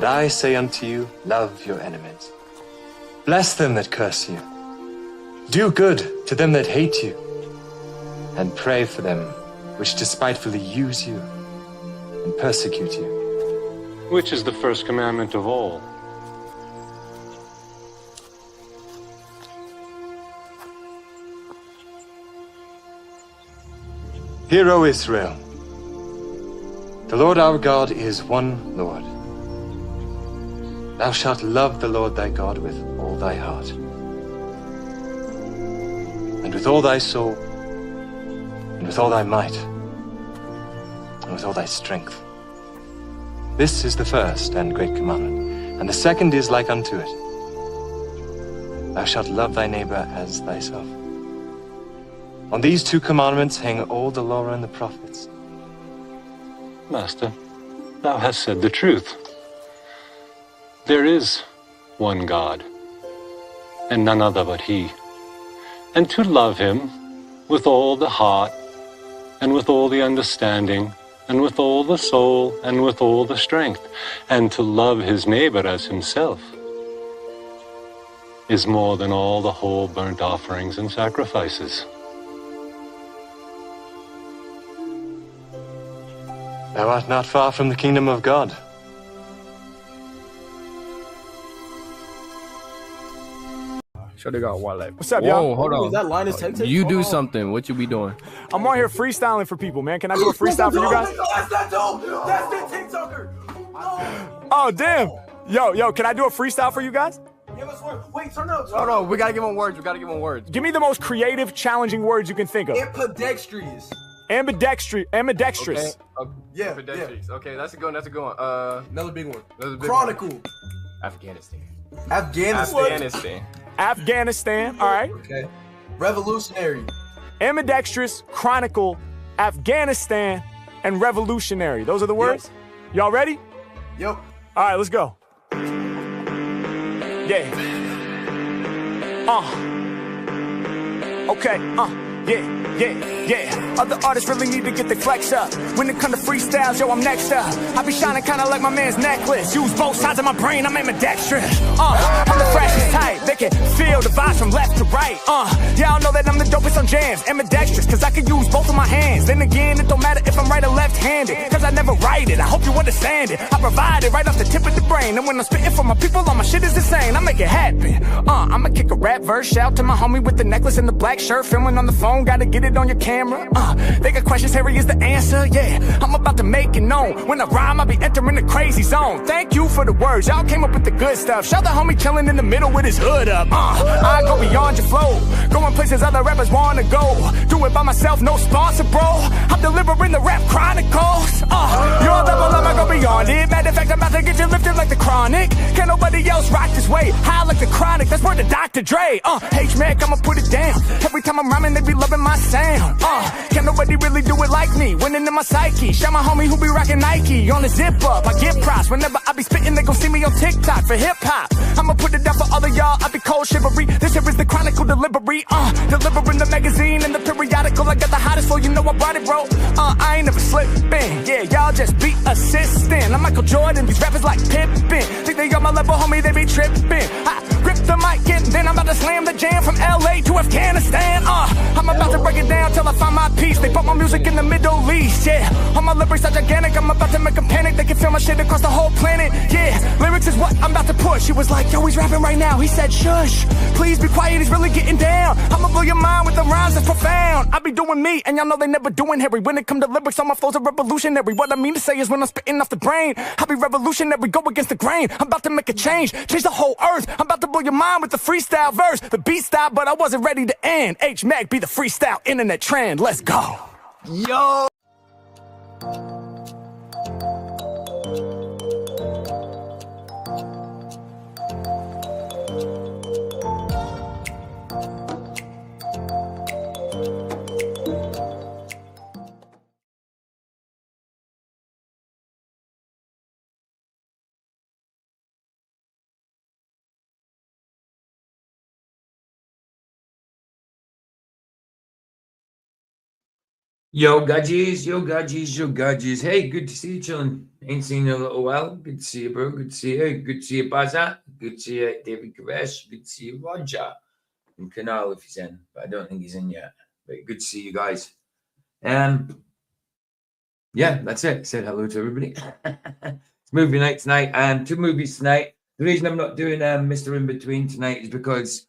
But I say unto you, love your enemies. Bless them that curse you. Do good to them that hate you. And pray for them which despitefully use you and persecute you. Which is the first commandment of all? Hear, O Israel, the Lord our God is one Lord. Thou shalt love the Lord thy God with all thy heart, and with all thy soul, and with all thy might, and with all thy strength. This is the first and great commandment, and the second is like unto it. Thou shalt love thy neighbor as thyself. On these two commandments hang all the law and the prophets. Master, thou hast said the truth. There is one God, and none other but He. And to love Him with all the heart, and with all the understanding, and with all the soul, and with all the strength, and to love his neighbor as himself, is more than all the whole burnt offerings and sacrifices. Thou art not far from the kingdom of God. Sure, they got one leg. What's up, y'all? Whoa, hold on. Is that Linus Tech Tech? You do something. What you be doing? I'm on here freestyling for people, man. Can I do a freestyle for you guys? That's that dude. That's that TikToker. Oh, damn. Yo, can I do a freestyle for you guys? Give us one. Wait, turn up. Hold on. We gotta give him words. We gotta give him words. Give me the most creative, challenging words you can think of. Ambidextrous. Ambidextrous. Okay. Yeah, Pedestrians. Okay, that's a good one. That's a good one. Another big one. Another big Chronicle. one. Afghanistan. Afghanistan. All right. Okay. Revolutionary. Ambidextrous, chronicle, Afghanistan, and revolutionary. Those are the words? Y'all ready? Yep. All right, let's go. Yeah. Okay. Yeah. Other artists really need to get their flex up. When it come to freestyles, yo, I'm next up. I be shining kinda like my man's necklace. Use both sides of my brain, I'm ambidextrous. I'm the freshest type. They can feel the vibes from left to right. Y'all know that I'm the dopest on jams. Ambidextrous, cause I can use both of my hands. Then again, it don't matter if I'm right or left-handed, cause I never write it. I hope you understand it. I provide it right off the tip of the brain. And when I'm spitting for my people, all my shit is insane. I make it happen. I'ma kick a rap verse. Shout to my homie with the necklace and the black shirt. Filming on the phone, gotta get it on your camera. They got questions, here is the answer. Yeah, I'm about to make it known. When I rhyme, I be entering the crazy zone. Thank you for the words, y'all came up with the good stuff. Shout the homie chilling in the middle with his hood up. I go beyond your flow, going places other rappers wanna go. Do it by myself, no sponsor, bro. I'm delivering the rap chronicles. Your level up, I go beyond it. Matter of fact, I'm about to get you lifted like the Chronic. Can't nobody else rock this way. High like the Chronic, that's where the Dr. Dre. H-Mac, I'ma put it down. Every time I'm rhyming, they be loving my sound. Can't nobody really do it like me. Winning in my psyche. Shout my homie who be rocking Nike on the zip up. I get props whenever I be spitting. They gon' see me on TikTok for hip hop. I'ma put it down for all of y'all. I be cold shivery. This here is the Chronicle delivery. Delivering the magazine and the periodical. I got the hottest flow, you know I brought it, bro. I ain't never slipping. Yeah, y'all just be assistant. I'm Michael Jordan. These rappers like Pippen. Think they on my level, homie. They be tripping. I grip the mic and then I'm about to slam the jam from LA to Afghanistan. I'm about to break it down till I find my peace. They put my music in the Middle East, yeah. All my lyrics are gigantic, I'm about to make a panic. They can feel my shit across the whole planet, yeah. Lyrics is what I'm about to push. He was like, yo, he's rapping right now. He said, shush, please be quiet, he's really getting down. I'ma blow your mind with the rhymes that's profound. I be doing me, and y'all know they never doing Harry. When it come to lyrics, all my flows are revolutionary. What I mean to say is when I'm spitting off the brain, I be revolutionary, go against the grain. I'm about to make a change the whole earth. I'm about to blow your mind with the freestyle verse. The beat style, but I wasn't ready to end. H-Mac be the freestyle internet trend, let's go. Yo. Yo, Gudgies, yo, Gudgies, yo, Gudgies. Hey, good to see you, chillin'. Ain't seen you in a little while. Good to see you, bro. Good to see you. Good to see you, Bazza. Good to see you, David Kavesh. Good to see you, Roger. And Canal if he's in, but I don't think he's in yet. But good to see you guys. Yeah, that's it. Said hello to everybody. It's movie night tonight. 2 movies tonight. The reason I'm not doing Mr. In Between tonight is because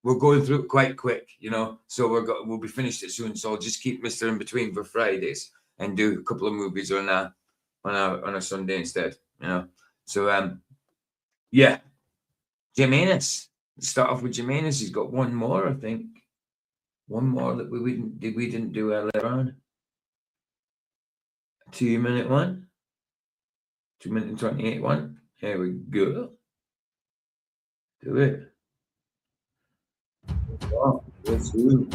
we're going through it quite quick, you know. So we'll be finished it soon. So I'll just keep Mr. In Between for Fridays and do a couple of movies on a Sunday instead, you know. So yeah, Jimenez. Let's start off with Jimenez. He's got one more, I think. One more that we didn't do earlier on. 2-minute one. 2-minute and 28 one. Here we go. Do it. Oh, let's do.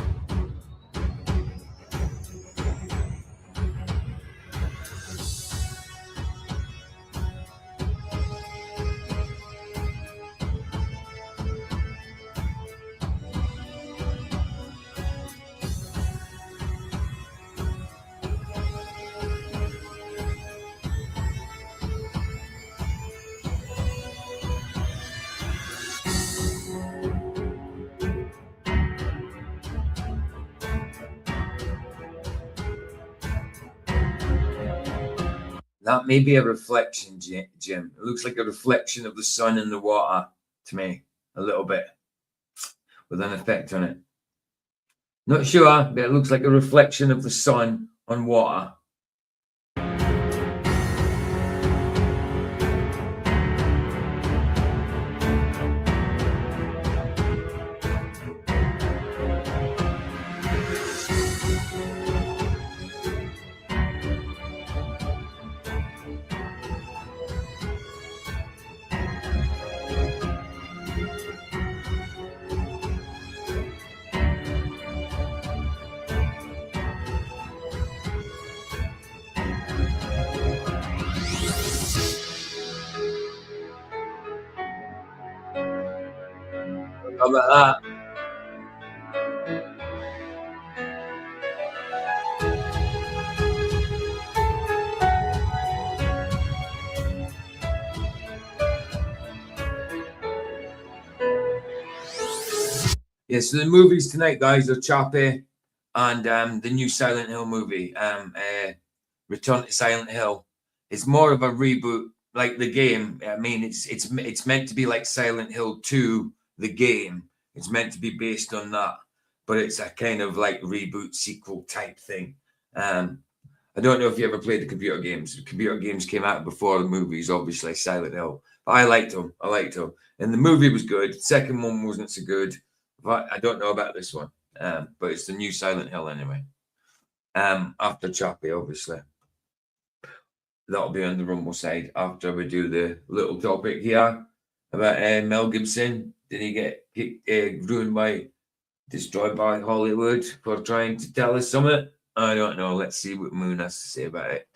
That may be a reflection, Jim. It looks like a reflection of the sun in the water to me, a little bit, with an effect on it. Not sure, but it looks like a reflection of the sun on water. How about that? Yeah, so the movies tonight, guys, are Chappie and the new Silent Hill movie, Return to Silent Hill. It's more of a reboot, like the game. I mean, it's meant to be like Silent Hill 2, the game. It's meant to be based on that, but it's a kind of like reboot sequel type thing. I don't know if you ever played the computer games. The computer games came out before the movies, obviously Silent Hill. But I liked them. And the movie was good. The second one wasn't so good. But I don't know about this one. But it's the new Silent Hill anyway. After Chappie, obviously. That'll be on the Rumble side after we do the little topic here about Mel Gibson. Did he get destroyed by Hollywood for trying to tell us something? I don't know. Let's see what Moon has to say about it.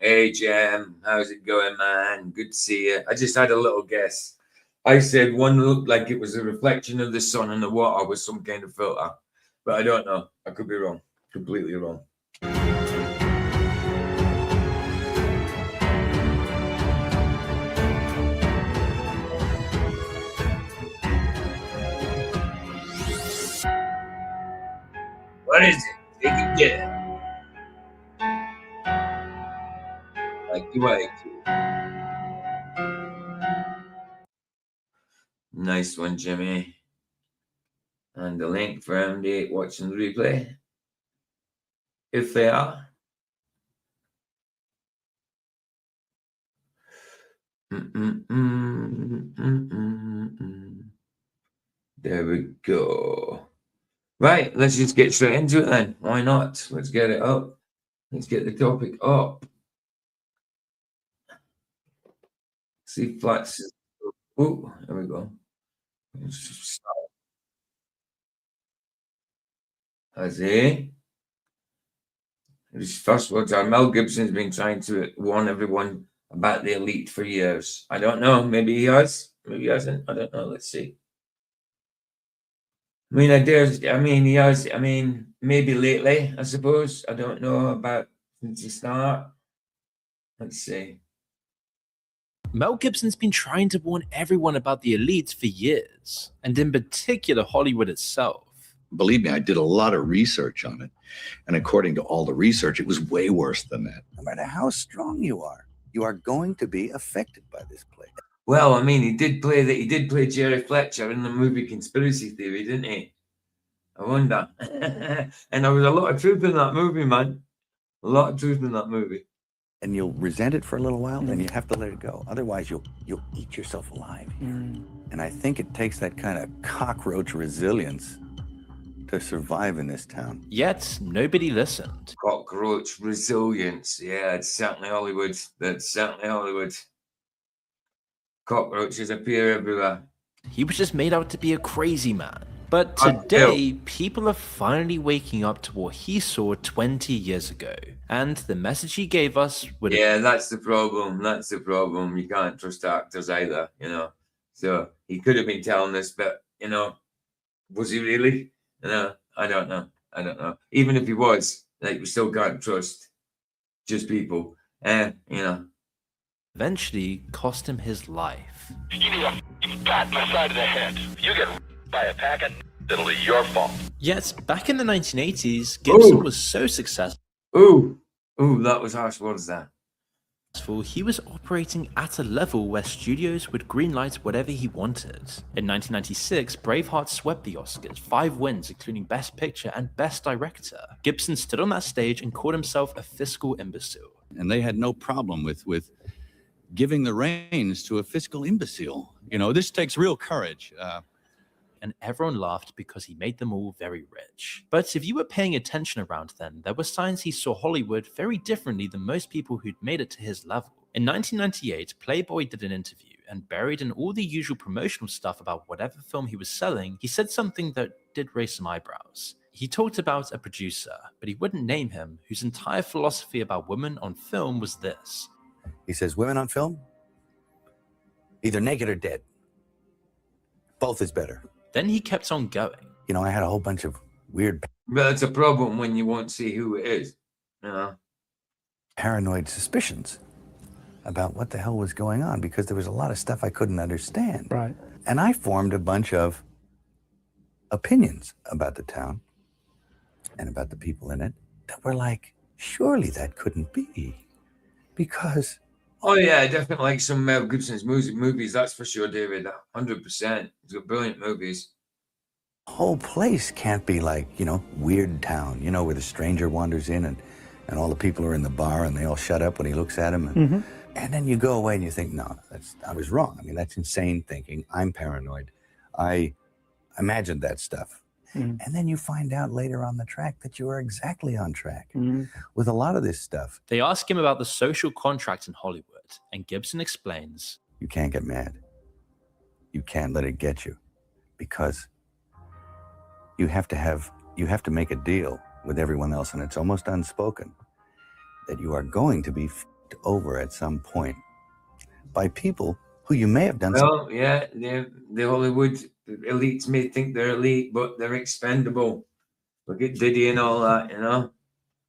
Hey, Jam, how's it going, man? Good to see you. I just had a little guess. I said one looked like it was a reflection of the sun in the water with some kind of filter, but I don't know. I could be wrong, completely wrong. What is it? Take it, get it. Like you like it. Nice one, Jimmy. And the link for MD watching the replay, if they are. There we go. Right, let's just get straight into it then. Why not? Let's get it up. Let's get the topic up. See flats. Oh, there we go. As his first words are, Mel Gibson's been trying to warn everyone about the elite for years. I don't know. Maybe he has. Maybe he hasn't. I don't know. Let's see. I mean, he has. I mean, maybe lately, I suppose. I don't know about since the start. Let's see. Mel Gibson's been trying to warn everyone about the elites for years, and in particular Hollywood itself. Believe me, I did a lot of research on it. And according to all the research, it was way worse than that. No matter how strong you are going to be affected by this play. Well, I mean, he did play Jerry Fletcher in the movie Conspiracy Theory, didn't he? I wonder. And there was a lot of truth in that movie, man. A lot of truth in that movie. And you'll resent it for a little while, then you have to let it go. Otherwise, you'll eat yourself alive here. And I think it takes that kind of cockroach resilience to survive in this town. Yet, nobody listened. Cockroach resilience. Yeah, it's certainly Hollywood. That's certainly Hollywood. Cockroaches appear everywhere. He was just made out to be a crazy man. But today, people are finally waking up to what he saw 20 years ago. And the message he gave us would... Yeah, that's the problem. That's the problem. You can't trust actors either, you know. So he could have been telling us, but, you know, was he really? No, I don't know. I don't know. Even if he was, like, we still can't trust just people. You know. Eventually cost him his life. You need a pat in the side of the head. If you get by a pack of it'll be your fault. Yet, back in the 1980s, Gibson was so successful. Ooh, that was harsh words there. He was operating at a level where studios would greenlight whatever he wanted. In 1996, Braveheart swept the Oscars, 5 wins including Best Picture and Best Director. Gibson stood on that stage and called himself a fiscal imbecile. And they had no problem with giving the reins to a fiscal imbecile. You know, this takes real courage. And everyone laughed because he made them all very rich. But if you were paying attention around then, there were signs he saw Hollywood very differently than most people who'd made it to his level. In 1998, Playboy did an interview, and buried in all the usual promotional stuff about whatever film he was selling, he said something that did raise some eyebrows. He talked about a producer, but he wouldn't name him, whose entire philosophy about women on film was this. He says, women on film, either naked or dead. Both is better. Then he kept on going. You know, I had a whole bunch of weird... But it's a problem when you won't see who it is, you know? Paranoid suspicions about what the hell was going on, because there was a lot of stuff I couldn't understand. Right. And I formed a bunch of opinions about the town and about the people in it that were like, surely that couldn't be, because... Oh yeah, I definitely like some Mel Gibson's movies, that's for sure, David. 100%. He's got brilliant movies. The whole place can't be like, you know, Weird Town, you know, where the stranger wanders in and all the people are in the bar and they all shut up when he looks at them. And then you go away and you think, no, I was wrong. I mean, that's insane thinking. I'm paranoid. I imagined that stuff. And then you find out later on the track that you are exactly on track with a lot of this stuff. They ask him about the social contract in Hollywood, and Gibson explains. You can't get mad. You can't let it get you, because you have to make a deal with everyone else, and it's almost unspoken that you are going to be f***ed over at some point by people who you may have done. Well, yeah, the Hollywood elites may think they're elite, but they're expendable. Look at Diddy and all that, you know?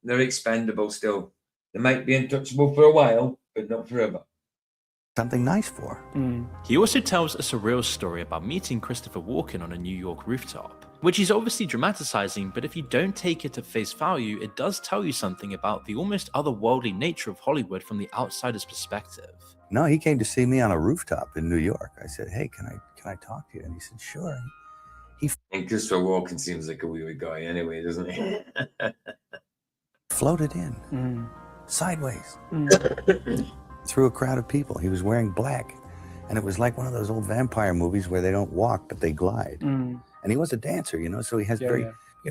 They're expendable still. They might be untouchable for a while, but not forever. Something nice for. He also tells a surreal story about meeting Christopher Walken on a New York rooftop, which he's obviously dramatizing, but if you don't take it at face value, it does tell you something about the almost otherworldly nature of Hollywood from the outsider's perspective. No, he came to see me on a rooftop in New York. I said, hey, can I talk to you? And he said, sure. And Christopher Walken seems like a weird guy anyway, doesn't he? Floated in, sideways, through a crowd of people. He was wearing black. And it was like one of those old vampire movies where they don't walk, but they glide. And he was a dancer, you know, so he has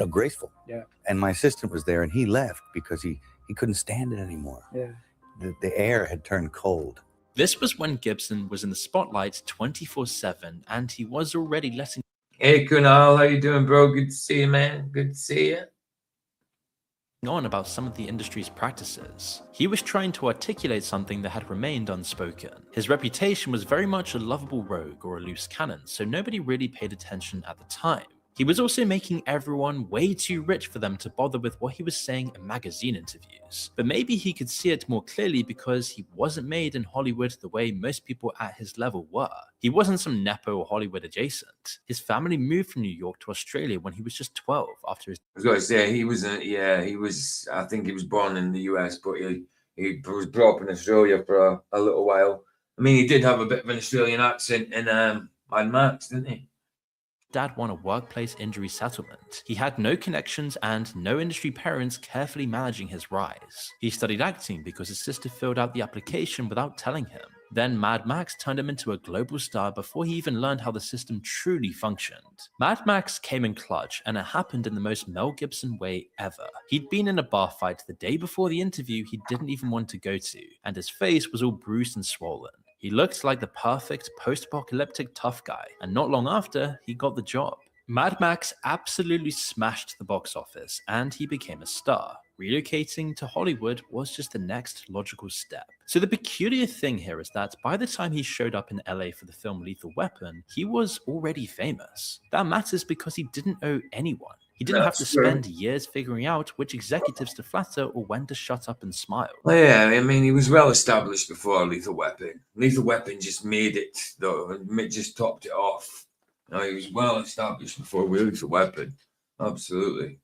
graceful. Yeah. And my assistant was there, and he left because he couldn't stand it anymore. Yeah. The air had turned cold. This was when Gibson was in the spotlight 24/7, and he was already letting Hey, Kunal, how you doing, bro? Good to see you, man. Good to see you. on about some of the industry's practices. He was trying to articulate something that had remained unspoken. His reputation was very much a lovable rogue or a loose cannon, so nobody really paid attention at the time. He was also making everyone way too rich for them to bother with what he was saying in magazine interviews. But maybe he could see it more clearly because he wasn't made in Hollywood the way most people at his level were. He wasn't some Nepo or Hollywood adjacent. His family moved from New York to Australia when he was just 12 after his... I was going to say, I think he was born in the US, but he was brought up in Australia for a little while. I mean, he did have a bit of an Australian accent in Mad Max, didn't he? Dad won a workplace injury settlement. He had no connections and no industry parents carefully managing his rise. He studied acting because his sister filled out the application without telling him. Then Mad Max turned him into a global star before he even learned how the system truly functioned. Mad Max came in clutch, and it happened in the most Mel Gibson way ever. He'd been in a bar fight the day before the interview he didn't even want to go to, and his face was all bruised and swollen. He looked like the perfect post-apocalyptic tough guy, and not long after, he got the job. Mad Max absolutely smashed the box office, and he became a star. Relocating to Hollywood was just the next logical step. So the peculiar thing here is that by the time he showed up in LA for the film Lethal Weapon, he was already famous. That matters because he didn't owe anyone. He didn't have to spend years figuring out which executives to flatter or when to shut up and smile. Well, yeah, I mean, he was well established before Lethal Weapon. Lethal Weapon just made it, though, and it just topped it off. He was well established before Lethal Weapon. Absolutely.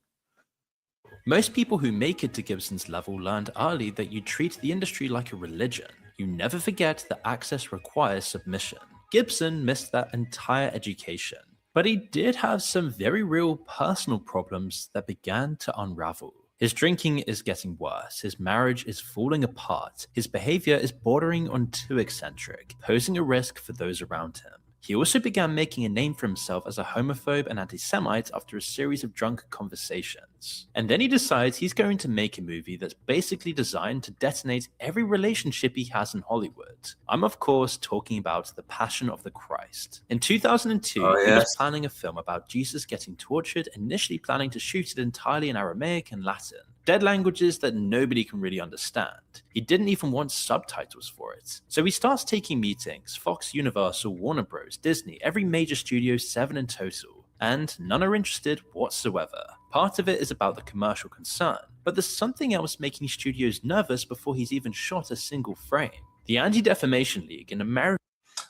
Most people who make it to Gibson's level learned early that you treat the industry like a religion. You never forget that access requires submission. Gibson missed that entire education. But he did have some very real personal problems that began to unravel. His drinking is getting worse, his marriage is falling apart, his behavior is bordering on too eccentric, posing a risk for those around him. He also began making a name for himself as a homophobe and anti-Semite after a series of drunk conversations. And then he decides he's going to make a movie that's basically designed to detonate every relationship he has in Hollywood. I'm of course talking about The Passion of the Christ. In 2002, he was planning a film about Jesus getting tortured, initially planning to shoot it entirely in Aramaic and Latin. Dead languages that nobody can really understand. He didn't even want subtitles for it. So he starts taking meetings, Fox, Universal, Warner Bros, Disney, every major studio, 7 in total, and none are interested whatsoever. Part of it is about the commercial concern, but there's something else making studios nervous before he's even shot a single frame. The Anti-Defamation League in America...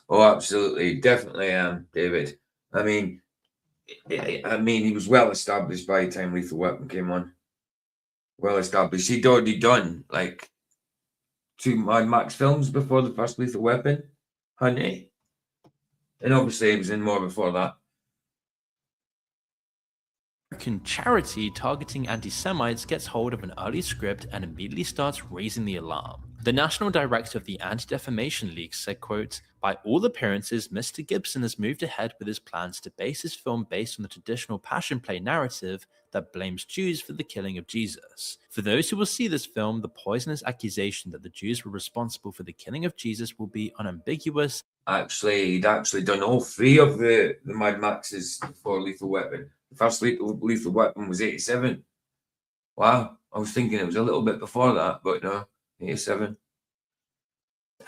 Oh, absolutely. Definitely, David. I mean, he was well established by the time Lethal Weapon came on. Well established. He'd already done like 2 Mad Max films before the first Lethal Weapon, hadn't he? And obviously he was in more before that. American charity targeting anti-Semites gets hold of an early script and immediately starts raising the alarm. The national director of the Anti-Defamation League said, quote, "By all appearances, Mr. Gibson has moved ahead with his plans to base his film based on the traditional passion play narrative that blames Jews for the killing of Jesus. For those who will see this film, the poisonous accusation that the Jews were responsible for the killing of Jesus will be unambiguous." He'd actually done all 3 of the Mad Maxes before Lethal Weapon. The first Lethal Weapon was 87. Wow, I was thinking it was a little bit before that, but no, 87.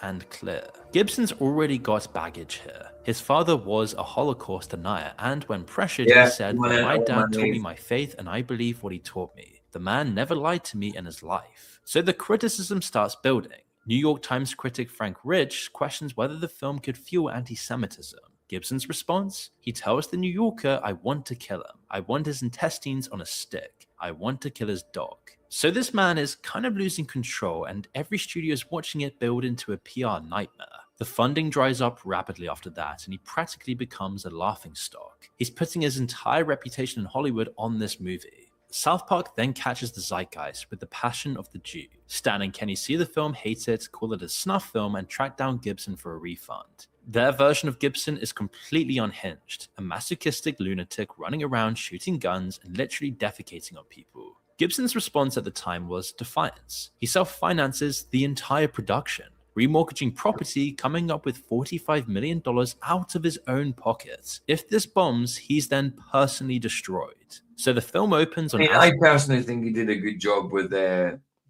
And clear. Gibson's already got baggage here. His father was a Holocaust denier, and when pressured, he said, "My dad taught me my faith, and I believe what he taught me. The man never lied to me in his life." So the criticism starts building. New York Times critic Frank Rich questions whether the film could fuel anti-Semitism. Gibson's response? He tells the New Yorker, "I want to kill him. I want his intestines on a stick. I want to kill his dog." So this man is kind of losing control, and every studio is watching it build into a PR nightmare. The funding dries up rapidly after that, and he practically becomes a laughingstock. He's putting his entire reputation in Hollywood on this movie. South Park then catches the zeitgeist with The Passion of the Jew. Stan and Kenny see the film, hate it, call it a snuff film, and track down Gibson for a refund. Their version of Gibson is completely unhinged, a masochistic lunatic running around shooting guns and literally defecating on people. Gibson's response at the time was defiance. He self-finances the entire production, remortgaging property, coming up with $45 million out of his own pocket. If this bombs, he's then personally destroyed. So the film opens on... I personally think he did a good job with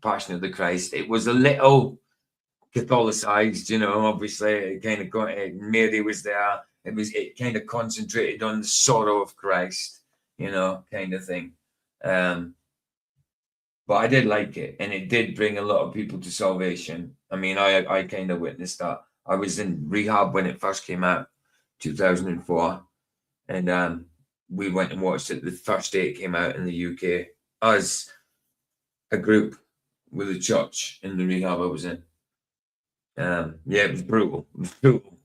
Passion of the Christ. It was a little Catholicized, you know, obviously. It kind of got Mary was there. It kind of concentrated on the sorrow of Christ, you know, kind of thing. But I did like it, and it did bring a lot of people to salvation. I mean, I kind of witnessed that. I was in rehab when it first came out, 2004, and we went and watched it the first day it came out in the UK as a group with a church in the rehab I was in. Yeah, it was brutal. It was brutal.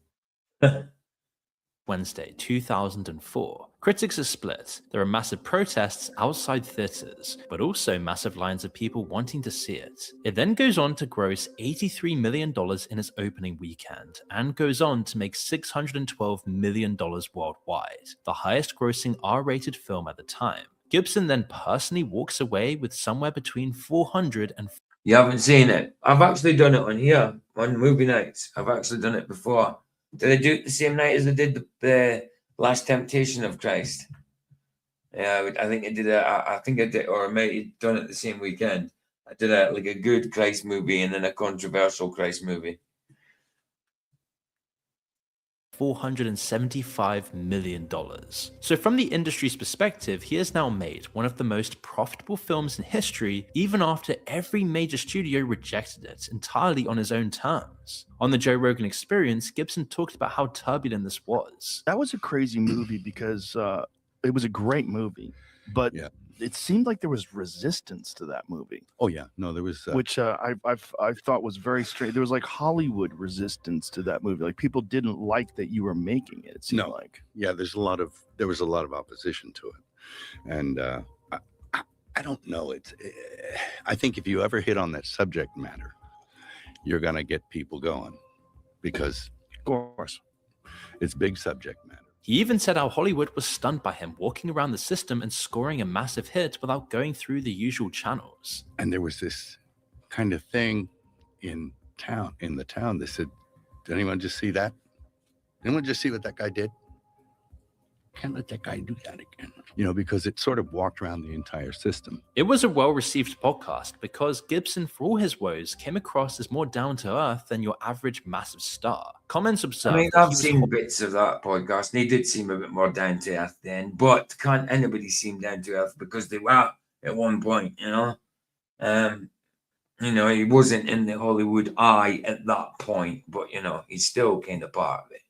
Wednesday, 2004. Critics are split. There are massive protests outside theaters, but also massive lines of people wanting to see it. It then goes on to gross $83 million in its opening weekend, and goes on to make $612 million worldwide, the highest grossing R-rated film at the time. Gibson then personally walks away with somewhere between 400 and... You haven't seen it? I've actually done it on here, on movie nights. I've actually done it before. Did I do it the same night as I did the Last Temptation of Christ? Yeah, I think I did. I think I did, or I might have done it the same weekend. I did a good Christ movie and then a controversial Christ movie. $475 million. So from the industry's perspective, he has now made one of the most profitable films in history, even after every major studio rejected it entirely on his own terms. On the Joe Rogan Experience, Gibson talked about how turbulent this was. That was a crazy movie because it was a great movie, but it seemed like there was resistance to that movie. Oh yeah, no, there was, which I thought was very strange. There was like Hollywood resistance to that movie. Like people didn't like that you were making it. It seemed like there was a lot of opposition to it, and I don't know. I think if you ever hit on that subject matter, you're gonna get people going, because of course it's big subject matter. He even said how Hollywood was stunned by him walking around the system and scoring a massive hit without going through the usual channels. And there was this kind of thing in the town. They said, did anyone just see that? Anyone just see what that guy did? Can't let that guy do that again. You know, because it sort of walked around the entire system. It was a well-received podcast because Gibson, for all his woes, came across as more down-to-earth than your average massive star. Comments observed... I mean, I've seen bits of that podcast, and he did seem a bit more down-to-earth then, but can't anybody seem down-to-earth because they were at one point, you know? You know, he wasn't in the Hollywood eye at that point, but, you know, he's still kind of part of it.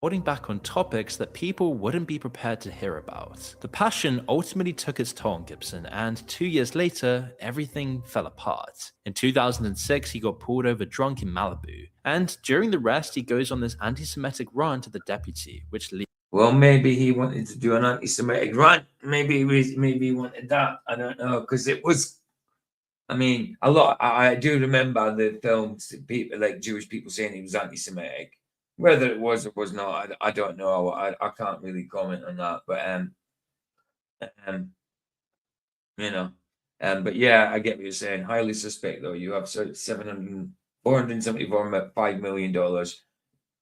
Holding back on topics that people wouldn't be prepared to hear about. The passion ultimately took its toll on Gibson, and 2 years later, everything fell apart. In 2006, he got pulled over drunk in Malibu, and during the arrest, he goes on this anti-Semitic rant at the deputy, which leads... Well, maybe he wanted to do an anti-Semitic rant. Maybe he wanted that. I don't know, because it was... I mean, a lot... I do remember the films, people like Jewish people saying he was anti-Semitic. Whether it was or was not, I don't know. I can't really comment on that. But you know, but yeah, I get what you're saying. Highly suspect though. You have $475 million.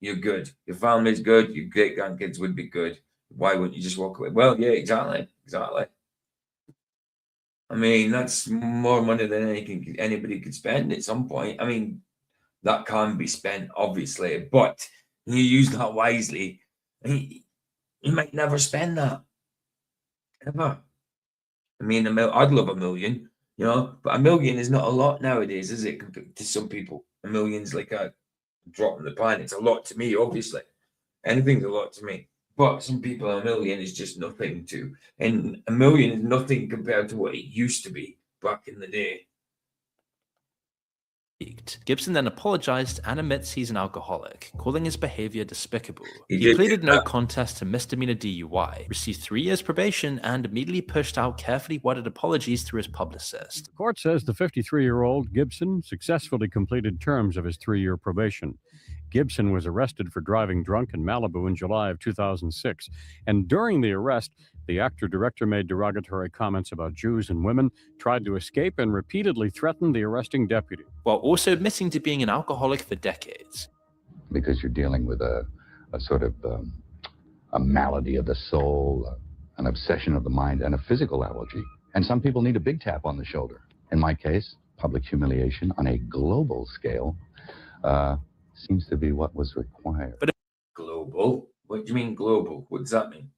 You're good. Your family's good. Your great grandkids would be good. Why wouldn't you just walk away? Well, yeah, exactly. I mean, that's more money than anybody could spend at some point. I mean, that can be spent, obviously, but you use that wisely. You might never spend that. Ever. I mean, I'd love $1 million, you know, but $1 million is not a lot nowadays, is it? Compared to some people, $1 million's like a drop in the pan. It's a lot to me, obviously. Anything's a lot to me. But some people, $1 million is just nothing to. And $1 million is nothing compared to what it used to be back in the day. Gibson then apologized and admits he's an alcoholic, calling his behavior despicable. He pleaded no contest to misdemeanor DUI, received 3 years probation, and immediately pushed out carefully worded apologies through his publicist. The court says the 53-year-old Gibson successfully completed terms of his 3-year probation. Gibson was arrested for driving drunk in Malibu in July of 2006. And during the arrest, the actor-director made derogatory comments about Jews and women, tried to escape, and repeatedly threatened the arresting deputy, while also admitting to being an alcoholic for decades. Because you're dealing with a sort of a malady of the soul, an obsession of the mind, and a physical allergy. And some people need a big tap on the shoulder. In my case, public humiliation on a global scale seems to be what was required. But global? What do you mean global? What does that mean?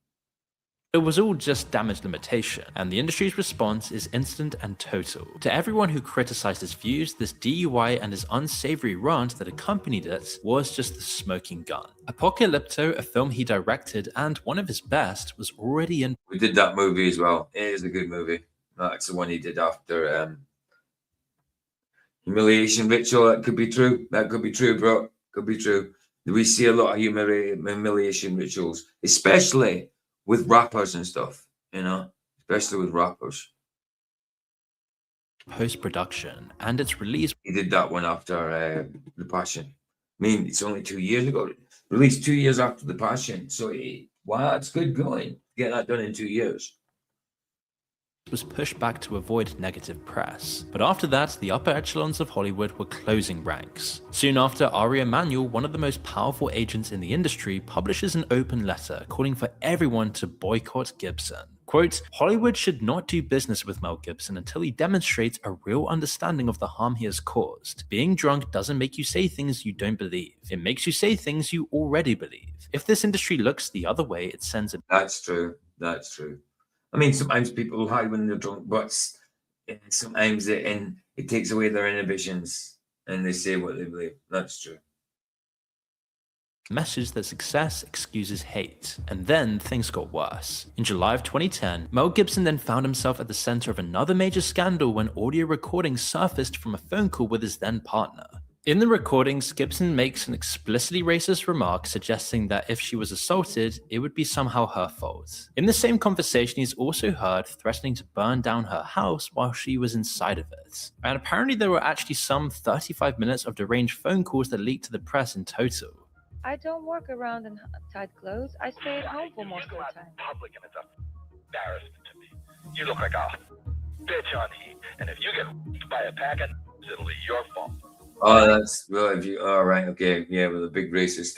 it was all just damage limitation, and the industry's response is instant and total. To everyone who criticized his views, this DUI and his unsavory rant that accompanied it was just the smoking gun. Apocalypto, a film he directed and one of his best, was already in. We did that movie as well. It is a good movie. That's the one he did after Humiliation Ritual. That could be true. That could be true, bro. Could be true. We see a lot of humiliation rituals, especially with rappers and stuff, you know, especially with rappers. Post-production, and its release. He did that one after The Passion. I mean, it's only 2 years ago. Released 2 years after The Passion. So, wow, it's good going. Get that done in 2 years. Was pushed back to avoid negative press. But after that, the upper echelons of Hollywood were closing ranks. Soon after, Ari Emanuel, one of the most powerful agents in the industry, publishes an open letter calling for everyone to boycott Gibson. Quote, Hollywood should not do business with Mel Gibson until he demonstrates a real understanding of the harm he has caused. Being drunk doesn't make you say things you don't believe. It makes you say things you already believe. If this industry looks the other way, it sends a... That's true. That's true. I mean, sometimes people hide when they're drunk, but sometimes it takes away their inhibitions and they say what they believe. That's true. Message that success excuses hate. And then things got worse. In July of 2010, Mel Gibson then found himself at the center of another major scandal when audio recordings surfaced from a phone call with his then partner. In the recordings, Gibson makes an explicitly racist remark suggesting that if she was assaulted, it would be somehow her fault. In the same conversation, he's also heard threatening to burn down her house while she was inside of it. And apparently there were actually some 35 minutes of deranged phone calls that leaked to the press in total. I don't work around in tight clothes. I stay at home for most of the time. Public and it's embarrassment to me. You look like a bitch on heat, and if you get by a pack of it'll be your fault. Oh, that's well. If you, all right, okay, yeah, with a big racist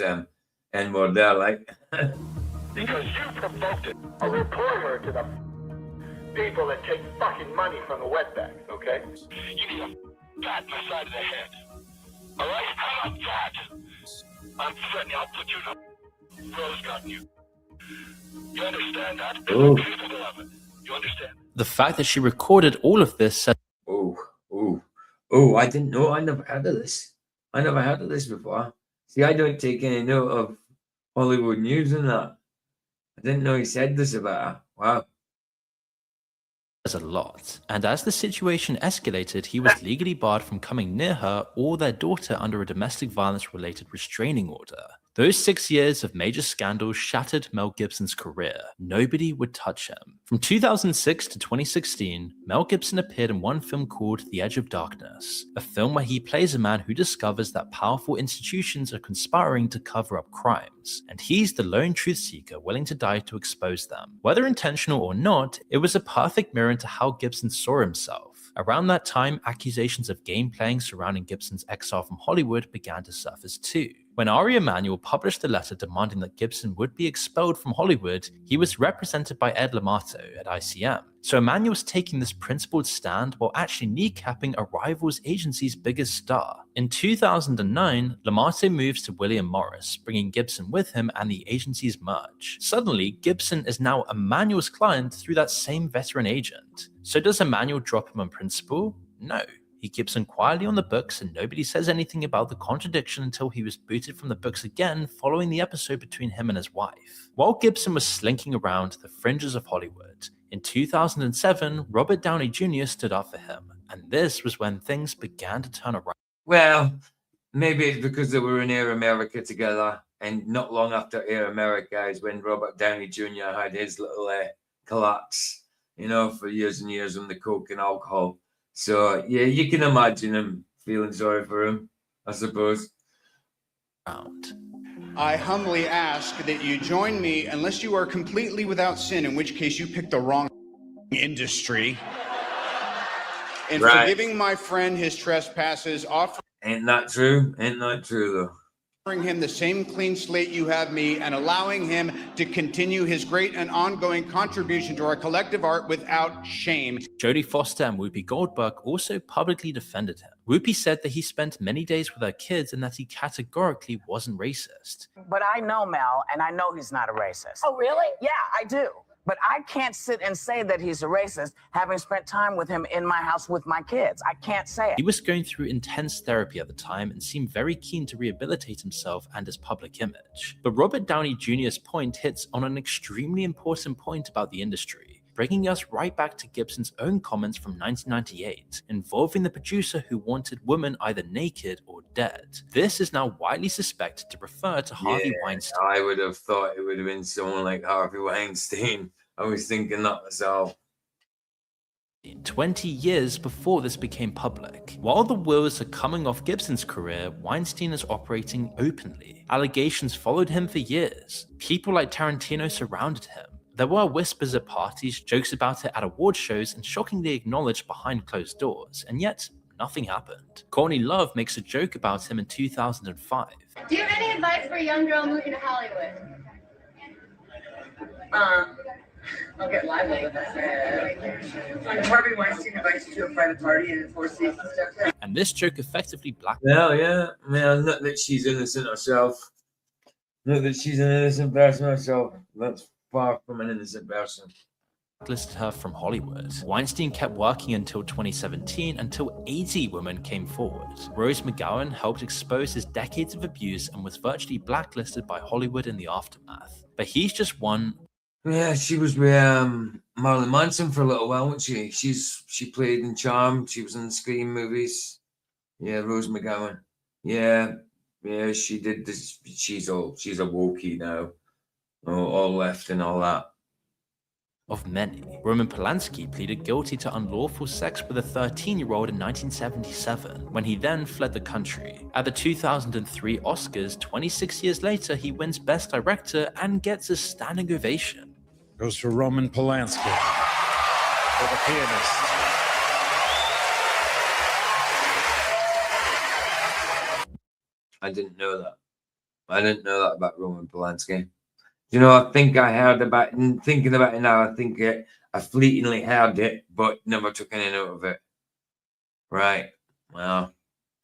N-word there, like. Because you provoked it. A reporter to the people that take fucking money from the wetbacks, okay? You need a bat in the side of the head. All right? How about that? I'm threatening. I'll put you in a rose garden. You understand that? Oh. Capable of it. You understand? The fact that she recorded all of this said. Oh, I didn't know. I never heard of this. I never heard of this before. See, I don't take any note of Hollywood news and that. I didn't know he said this about her. Wow. A lot. And as the situation escalated, he was legally barred from coming near her or their daughter under a domestic violence related restraining order. Those 6 years of major scandals shattered Mel Gibson's career. Nobody would touch him. From 2006 to 2016, Mel Gibson appeared in one film called The Edge of Darkness, a film where he plays a man who discovers that powerful institutions are conspiring to cover up crimes, and he's the lone truth seeker willing to die to expose them. Whether intentional or not, it was a perfect mirror into how Gibson saw himself. Around that time, accusations of game playing surrounding Gibson's exile from Hollywood began to surface too. When Ari Emanuel published a letter demanding that Gibson would be expelled from Hollywood, he was represented by Ed Lamato at ICM. So Emanuel was taking this principled stand while actually kneecapping a rival's agency's biggest star. In 2009, Lamato moves to William Morris, bringing Gibson with him and the agency's merge. Suddenly, Gibson is now Emanuel's client through that same veteran agent. So does Emanuel drop him on principle? No. He keeps him quietly on the books and nobody says anything about the contradiction until he was booted from the books again following the episode between him and his wife. While Gibson was slinking around the fringes of Hollywood, in 2007, Robert Downey Jr. stood up for him, and this was when things began to turn around. Well, maybe it's because they were in Air America together, and not long after Air America is when Robert Downey Jr. had his little collapse, you know, for years and years on the coke and alcohol. So, yeah, you can imagine him feeling sorry for him, I suppose. I humbly ask that you join me unless you are completely without sin, in which case you picked the wrong industry. In Right. forgiving my friend his trespasses, offering Ain't that true? Ain't that true, though? him the same clean slate you have me, and allowing him to continue his great and ongoing contribution to our collective art without shame. Jodie Foster and Whoopi Goldberg also publicly defended him. Whoopi said that he spent many days with her kids and that he categorically wasn't racist. But I know Mel, and I know he's not a racist. Oh, really? Yeah, I do. But I can't sit and say that he's a racist, having spent time with him in my house with my kids. I can't say it. He was going through intense therapy at the time and seemed very keen to rehabilitate himself and his public image. But Robert Downey Jr.'s point hits on an extremely important point about the industry, bringing us right back to Gibson's own comments from 1998, involving the producer who wanted women either naked or dead. This is now widely suspected to refer to Harvey Weinstein. I would have thought it would have been someone like Harvey Weinstein. I was thinking that myself. 20 years before this became public. While the wheels are coming off Gibson's career, Weinstein is operating openly. Allegations followed him for years. People like Tarantino surrounded him. There were whispers at parties, jokes about it at award shows, and shockingly acknowledged behind closed doors, and yet nothing happened. Courtney Love makes a joke about him in 2005. Do you have any advice for a young girl moving to Hollywood? I'll get live with it. Harvey Weinstein invites you to a private party and 4 seats and stuff. And this joke effectively blackmailed. Yeah. Man, not that she's innocent herself. Not that she's an innocent person herself. That's far from an innocent person. Listed her from Hollywood. Weinstein kept working until 2017, until 80 women came forward. Rose McGowan helped expose his decades of abuse and was virtually blacklisted by Hollywood in the aftermath. But he's just one. Yeah, she was with Marilyn Manson for a little while, wasn't she? She played in Charm. She was in the Scream movies. Yeah, Rose McGowan. Yeah, she did this. She's a wokey now. All left and all that. Of many. Roman Polanski pleaded guilty to unlawful sex with a 13-year-old in 1977, when he then fled the country. At the 2003 Oscars, 26 years later, he wins Best Director and gets a standing ovation. Goes for Roman Polanski, for the pianist. I didn't know that. I didn't know that about Roman Polanski. You know, I think I heard about it, and thinking about it now, I think I fleetingly heard it, but never took any note of it. Right. Well.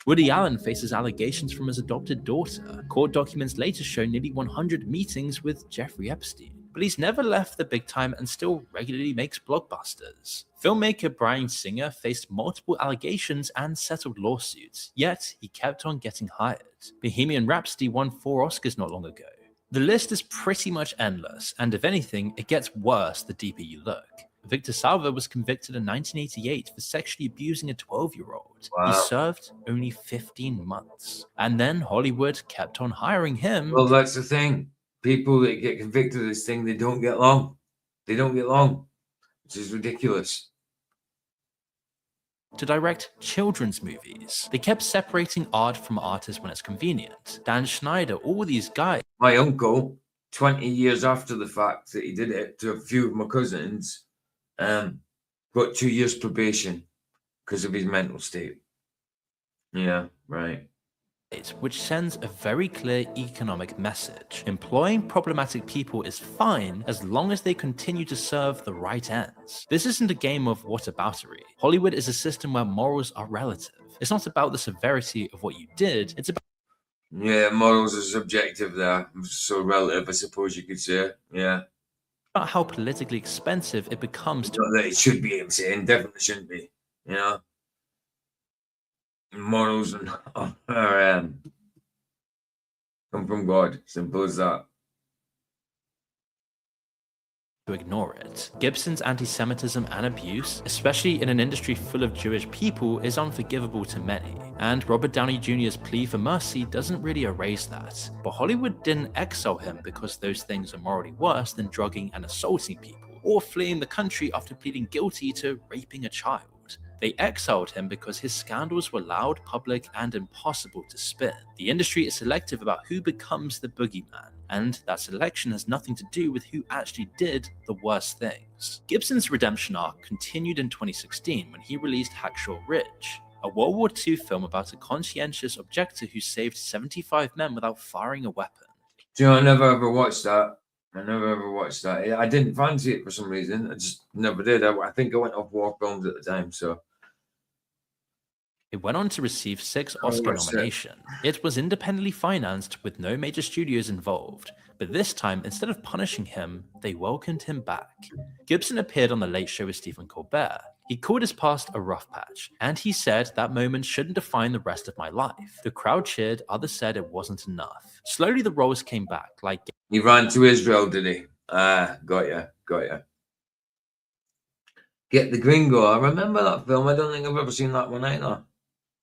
Woody Allen faces allegations from his adopted daughter. Court documents later show nearly 100 meetings with Jeffrey Epstein. But he's never left the big time and still regularly makes blockbusters. Filmmaker Bryan Singer faced multiple allegations and settled lawsuits, yet he kept on getting hired. Bohemian Rhapsody won 4 Oscars not long ago. The list is pretty much endless, and if anything, it gets worse the deeper you look. Victor Salva was convicted in 1988 for sexually abusing a 12-year-old. Wow. He served only 15 months. And then Hollywood kept on hiring him. Well, that's the thing. People that get convicted of this thing, they don't get long. They don't get long, which is ridiculous. To direct children's movies. They kept separating art from artists when it's convenient. Dan Schneider, all these guys. My uncle, 20 years after the fact that he did it to a few of my cousins, got 2 years probation because of his mental state. Yeah, right. Which sends a very clear economic message. Employing problematic people is fine as long as they continue to serve the right ends. This isn't a game of whataboutery. Hollywood is a system where morals are relative. It's not about the severity of what you did, it's about... Yeah, morals are subjective there. So relative, I suppose you could say. Yeah. About how politically expensive it becomes to... Not that it should be insane, definitely shouldn't be, you know? Morals are come from God, simple as that. To ignore it. Gibson's anti-Semitism and abuse, especially in an industry full of Jewish people, is unforgivable to many, and Robert Downey Jr.'s plea for mercy doesn't really erase that. But Hollywood didn't exile him because those things are morally worse than drugging and assaulting people, or fleeing the country after pleading guilty to raping a child. They exiled him because his scandals were loud, public, and impossible to spin. The industry is selective about who becomes the boogeyman, and that selection has nothing to do with who actually did the worst things. Gibson's redemption arc continued in 2016 when he released Hacksaw Ridge, a World War II film about a conscientious objector who saved 75 men without firing a weapon. Do you know, I never ever watched that. I never ever watched that. I didn't fancy it for some reason. I just never did. I think I went off war films at the time, so. It went on to receive 6 Oscar nominations. It was independently financed with no major studios involved, but this time, instead of punishing him, they welcomed him back. Gibson appeared on The Late Show with Stephen Colbert. He called his past a rough patch, and he said that moment shouldn't define the rest of my life. The crowd cheered, others said it wasn't enough. Slowly the roles came back, like... He ran to Israel, did he? Ah, got ya. Get the Gringo. I remember that film. I don't think I've ever seen that one either.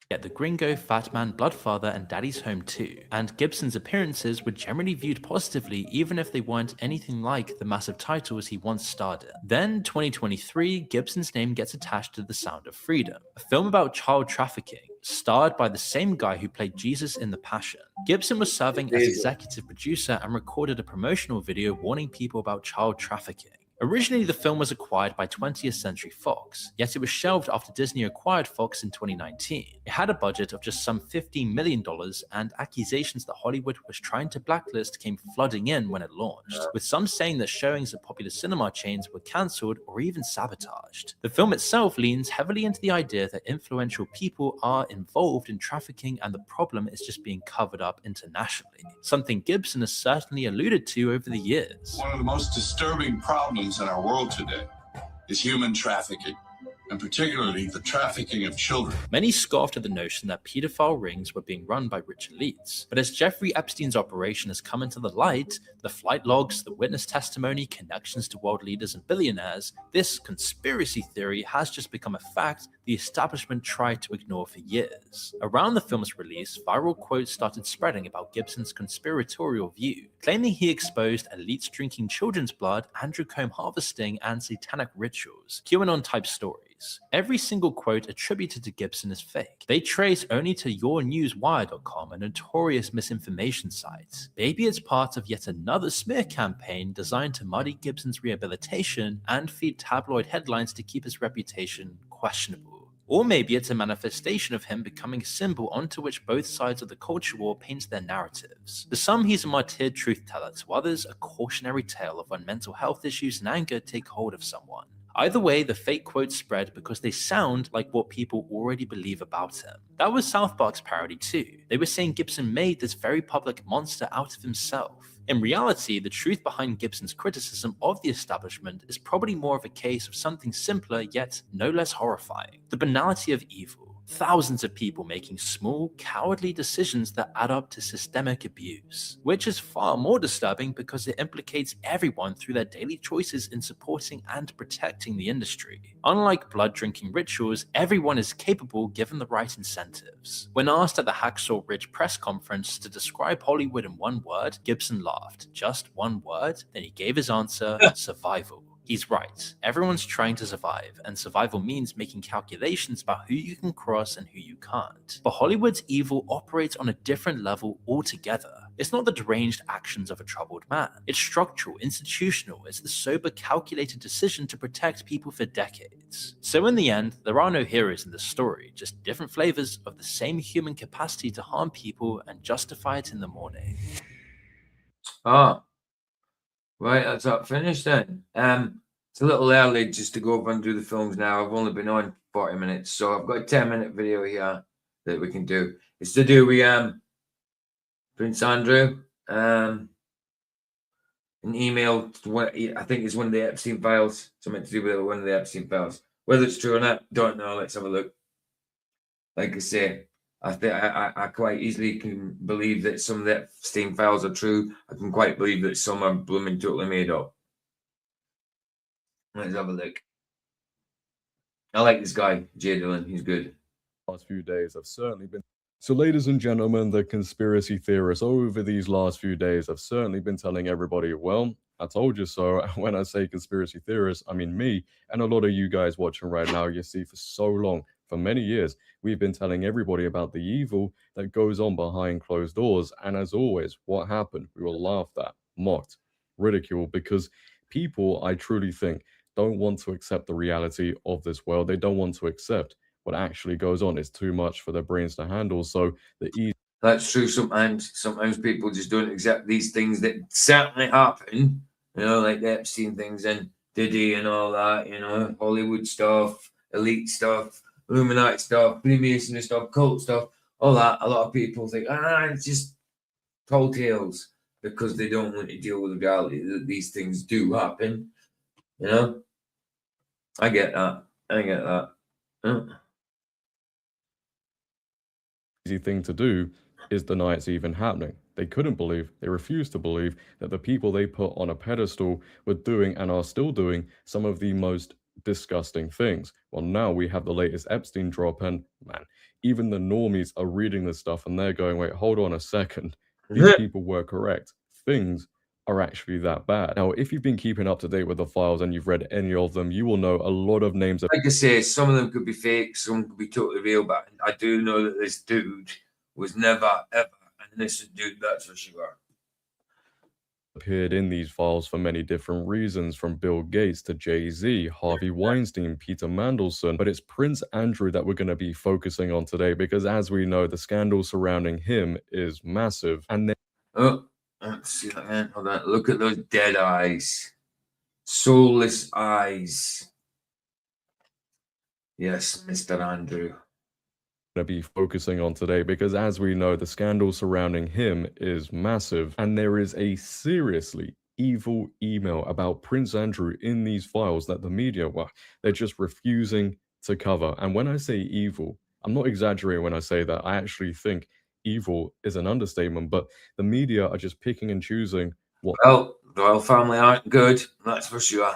Get the Gringo, Fat Man, Bloodfather, and Daddy's Home 2, and Gibson's appearances were generally viewed positively even if they weren't anything like the massive titles he once starred in. Then, 2023, Gibson's name gets attached to The Sound of Freedom, a film about child trafficking, starred by the same guy who played Jesus in The Passion. Gibson was serving as executive producer and recorded a promotional video warning people about child trafficking. Originally, the film was acquired by 20th Century Fox, yet it was shelved after Disney acquired Fox in 2019. It had a budget of just some $15 million, and accusations that Hollywood was trying to blacklist came flooding in when it launched, with some saying that showings at popular cinema chains were cancelled or even sabotaged. The film itself leans heavily into the idea that influential people are involved in trafficking and the problem is just being covered up internationally, something Gibson has certainly alluded to over the years. One of the most disturbing problems in our world today is human trafficking, and particularly the trafficking of children. Many scoffed at the notion that pedophile rings were being run by rich elites, but as Jeffrey Epstein's operation has come into the light, the flight logs, the witness testimony, connections to world leaders and billionaires, this conspiracy theory has just become a fact the establishment tried to ignore for years. Around the film's release, viral quotes started spreading about Gibson's conspiratorial view, claiming he exposed elites drinking children's blood, Andrew Combe harvesting, and satanic rituals, QAnon-type stories. Every single quote attributed to Gibson is fake. They trace only to yournewswire.com, a notorious misinformation site. Maybe it's part of yet another smear campaign designed to muddy Gibson's rehabilitation and feed tabloid headlines to keep his reputation questionable. Or maybe it's a manifestation of him becoming a symbol onto which both sides of the culture war paints their narratives. To some, he's a martyred truth teller, to others, a cautionary tale of when mental health issues and anger take hold of someone. Either way, the fake quotes spread because they sound like what people already believe about him. That was South Park's parody too. They were saying Gibson made this very public monster out of himself. In reality, the truth behind Gibson's criticism of the establishment is probably more of a case of something simpler yet no less horrifying. The banality of evil. Thousands of people making small, cowardly decisions that add up to systemic abuse, which is far more disturbing because it implicates everyone through their daily choices in supporting and protecting the industry. Unlike blood-drinking rituals, everyone is capable given the right incentives. When asked at the Hacksaw Ridge press conference to describe Hollywood in one word, Gibson laughed. Just one word? Then he gave his answer, survival. He's right. Everyone's trying to survive, and survival means making calculations about who you can cross and who you can't. But Hollywood's evil operates on a different level altogether. It's not the deranged actions of a troubled man. It's structural, institutional. It's the sober, calculated decision to protect people for decades. So in the end, there are no heroes in this story, just different flavors of the same human capacity to harm people and justify it in the morning. Ah. Right, that's up finished then. It's a little early just to go over and do the films now. I've only been on 40 minutes, so I've got a 10-minute video here that we can do. It's to do with Prince Andrew. An email to what I think is one of the Epstein files. Something to do with one of the Epstein files. Whether it's true or not, don't know. Let's have a look. Like I say, I think I quite easily can believe that some of the Epstein files are true. I can quite believe that some are blooming totally made up. Let's have a look. I like this guy, Jay Dillon. He's good. Last few days have certainly been. So, ladies and gentlemen, the conspiracy theorists over these last few days have certainly been telling everybody, well, I told you so. When I say conspiracy theorists, I mean me and a lot of you guys watching right now. You see, for so long, for many years, we've been telling everybody about the evil that goes on behind closed doors. And as always, what happened? We were laughed at, mocked, ridiculed, because people, I truly think, don't want to accept the reality of this world. They don't want to accept what actually goes on. It's too much for their brains to handle. So the That's true. Sometimes people just don't accept these things that certainly happen. You know, like the Epstein things and Diddy and all that. You know, Hollywood stuff, elite stuff, Illuminati stuff, Freemasonry stuff, cult stuff, all that. A lot of people think, it's just tall tales because they don't want to deal with the reality that these things do happen. You know, I get that. Yeah. Easy thing to do is deny it's even happening. They couldn't believe, they refused to believe that the people they put on a pedestal were doing and are still doing some of the most disgusting things. Well, now we have the latest Epstein drop, and man, even the normies are reading this stuff and they're going, wait, hold on a second. These people were correct. Things are actually that bad. Now, if you've been keeping up to date with the files and you've read any of them, you will know a lot of names. Like I say, some of them could be fake, some could be totally real, but I do know that this dude was never, ever an innocent dude, that's for sure. Appeared in these files for many different reasons, from Bill Gates to Jay-Z, Harvey Weinstein, Peter Mandelson, but it's Prince Andrew that we're going to be focusing on today, because as we know, the scandal surrounding him is massive. And then let's see that again. Hold on. Look at those dead eyes. Soulless eyes. Yes, Mr. Andrew. To be focusing on today, because as we know, the scandal surrounding him is massive, and there is a seriously evil email about Prince Andrew in these files that the media, well, they're just refusing to cover. And when I say evil, I'm not exaggerating when I say that. I actually think evil is an understatement, but the media are just picking and choosing what. Well, the royal family aren't good, that's for sure.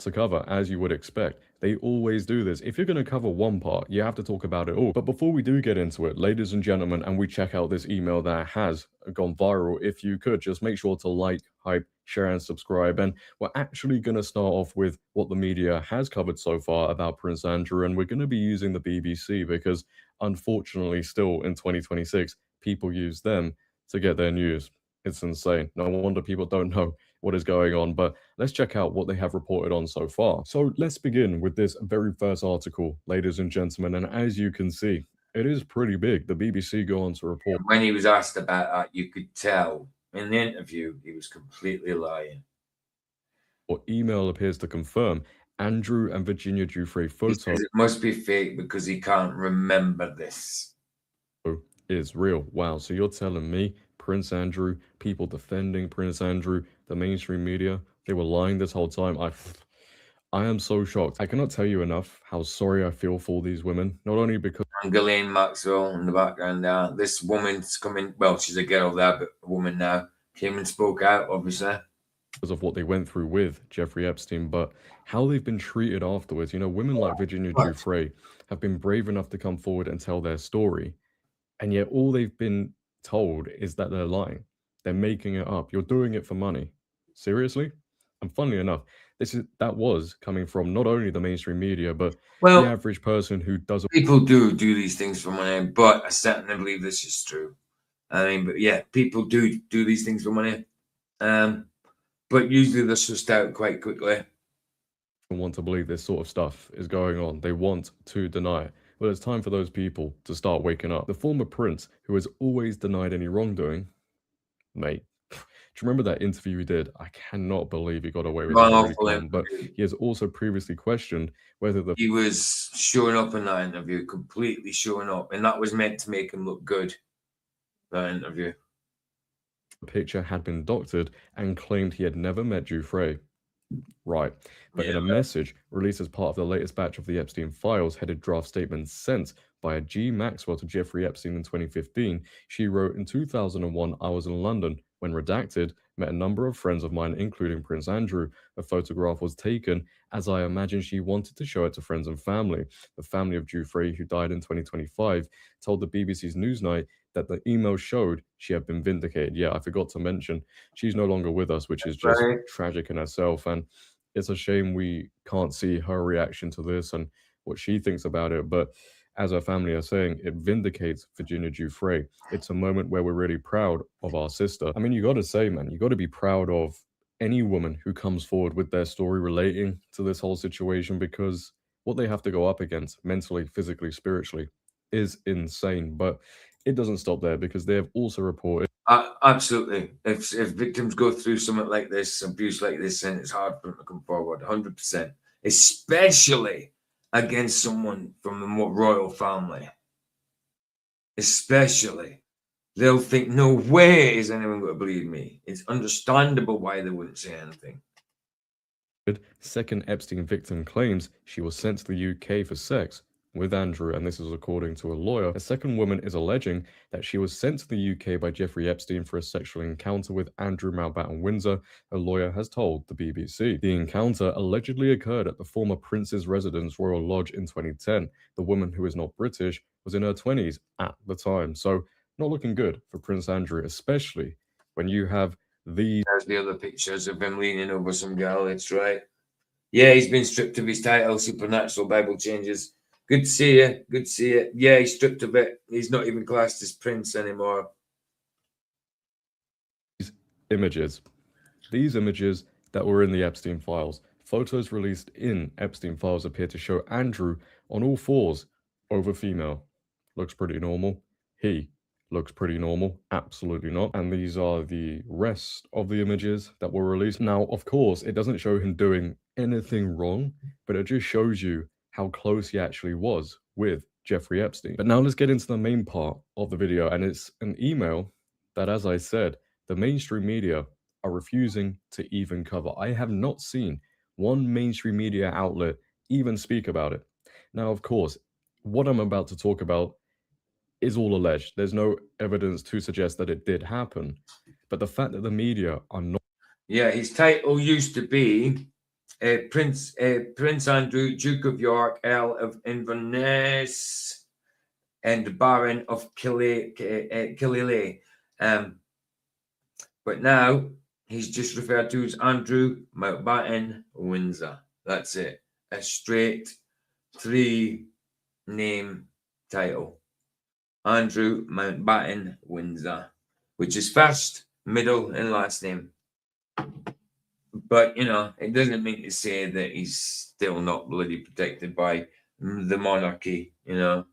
To cover, as you would expect. They always do this. If you're going to cover one part, you have to talk about it all. But before we do get into it, ladies and gentlemen, and we check out this email that has gone viral, if you could just make sure to like, hype, share, and subscribe. And we're actually going to start off with what the media has covered so far about Prince Andrew, and we're going to be using the BBC because, unfortunately, still in 2026, people use them to get their news. It's insane. No wonder people don't know what is going on, but let's check out what they have reported on so far. So let's begin with this very first article, ladies and gentlemen, and as you can see, it is pretty big. The BBC go on to report. When he was asked about that, you could tell in the interview he was completely lying. What email appears to confirm Andrew and Virginia Giuffre photo. It must be fake because he can't remember this. Is real. Wow, so you're telling me Prince Andrew, people defending Prince Andrew, the mainstream media, they were lying this whole time? I am so shocked. I cannot tell you enough how sorry I feel for these women, not only because Ghislaine Maxwell in the background there. This woman's coming, well, she's a girl there, but a woman now, came and spoke out, obviously. Because of what they went through with Jeffrey Epstein, but how they've been treated afterwards. You know, women like Virginia Giuffre have been brave enough to come forward and tell their story, and yet all they've been told is that they're lying. They're making it up. You're doing it for money. Seriously? And funnily enough, that was coming from not only the mainstream media, but the average person who doesn't. People do these things for money, but I certainly believe this is true. I mean, but yeah, people do these things for money. But usually they're sussed out quite quickly. Want to believe this sort of stuff is going on. They want to deny it. Well, it's time for those people to start waking up. The former prince, who has always denied any wrongdoing, mate, do you remember that interview he did? I cannot believe he got away with it. But he has also previously questioned whether he was showing up in that interview, completely showing up, and that was meant to make him look good. That interview. The picture had been doctored and claimed he had never met Giuffre. Right, but in a message released as part of the latest batch of the Epstein files, headed draft statements sent by a G. Maxwell to Jeffrey Epstein in 2015, she wrote, "In 2001, I was in London. When redacted, met a number of friends of mine, including Prince Andrew. A photograph was taken, as I imagine she wanted to show it to friends and family. The family of Giuffre, who died in 2025, told the BBC's Newsnight that the email showed she had been vindicated. Yeah, I forgot to mention, she's no longer with us, which is just Right. tragic in herself. And it's a shame we can't see her reaction to this and what she thinks about it. But as her family are saying, it vindicates Virginia Giuffre. It's a moment where we're really proud of our sister. I mean, you got to say, man, you got to be proud of any woman who comes forward with their story relating to this whole situation, because what they have to go up against mentally, physically, spiritually is insane. But it doesn't stop there, because they have also reported. Absolutely. If victims go through something like this, abuse like this, then it's hard for them to come forward, 100%, especially against someone from the royal family. Especially. They'll think, no way is anyone going to believe me. It's understandable why they wouldn't say anything. Second Epstein victim claims she was sent to the UK for sex with Andrew, and this is according to a lawyer. A second woman is alleging that she was sent to the UK by Jeffrey Epstein for a sexual encounter with Andrew Mountbatten Windsor, a lawyer has told the BBC. The encounter allegedly occurred at the former Prince's residence, Royal Lodge, in 2010. The woman, who is not British, was in her 20s at the time, so not looking good for Prince Andrew, especially when you have these. There's the other pictures of him leaning over some girl, it's right. Yeah, he's been stripped of his title, Supernatural Bible Changes. Good to see you. Good to see you. Yeah, he's stripped of it. He's not even classed as Prince anymore. These images that were in the Epstein files. Photos released in Epstein files appear to show Andrew on all fours over female. Looks pretty normal. He looks pretty normal. Absolutely not. And these are the rest of the images that were released. Now, of course, it doesn't show him doing anything wrong, but it just shows you how close he actually was with Jeffrey Epstein. But now let's get into the main part of the video, and it's an email that, as I said, the mainstream media are refusing to even cover. I have not seen one mainstream media outlet even speak about it. Now, of course, what I'm about to talk about is all alleged. There's no evidence to suggest that it did happen. But the fact that the media are not... Yeah, his title used to be Prince Andrew, Duke of York, Earl of Inverness, and Baron of Killelea. But now he's just referred to as Andrew Mountbatten Windsor. That's it. A straight 3-name title. Andrew Mountbatten Windsor, which is first, middle, and last name. But, you know, it doesn't mean to say that he's still not bloody protected by the monarchy, you know.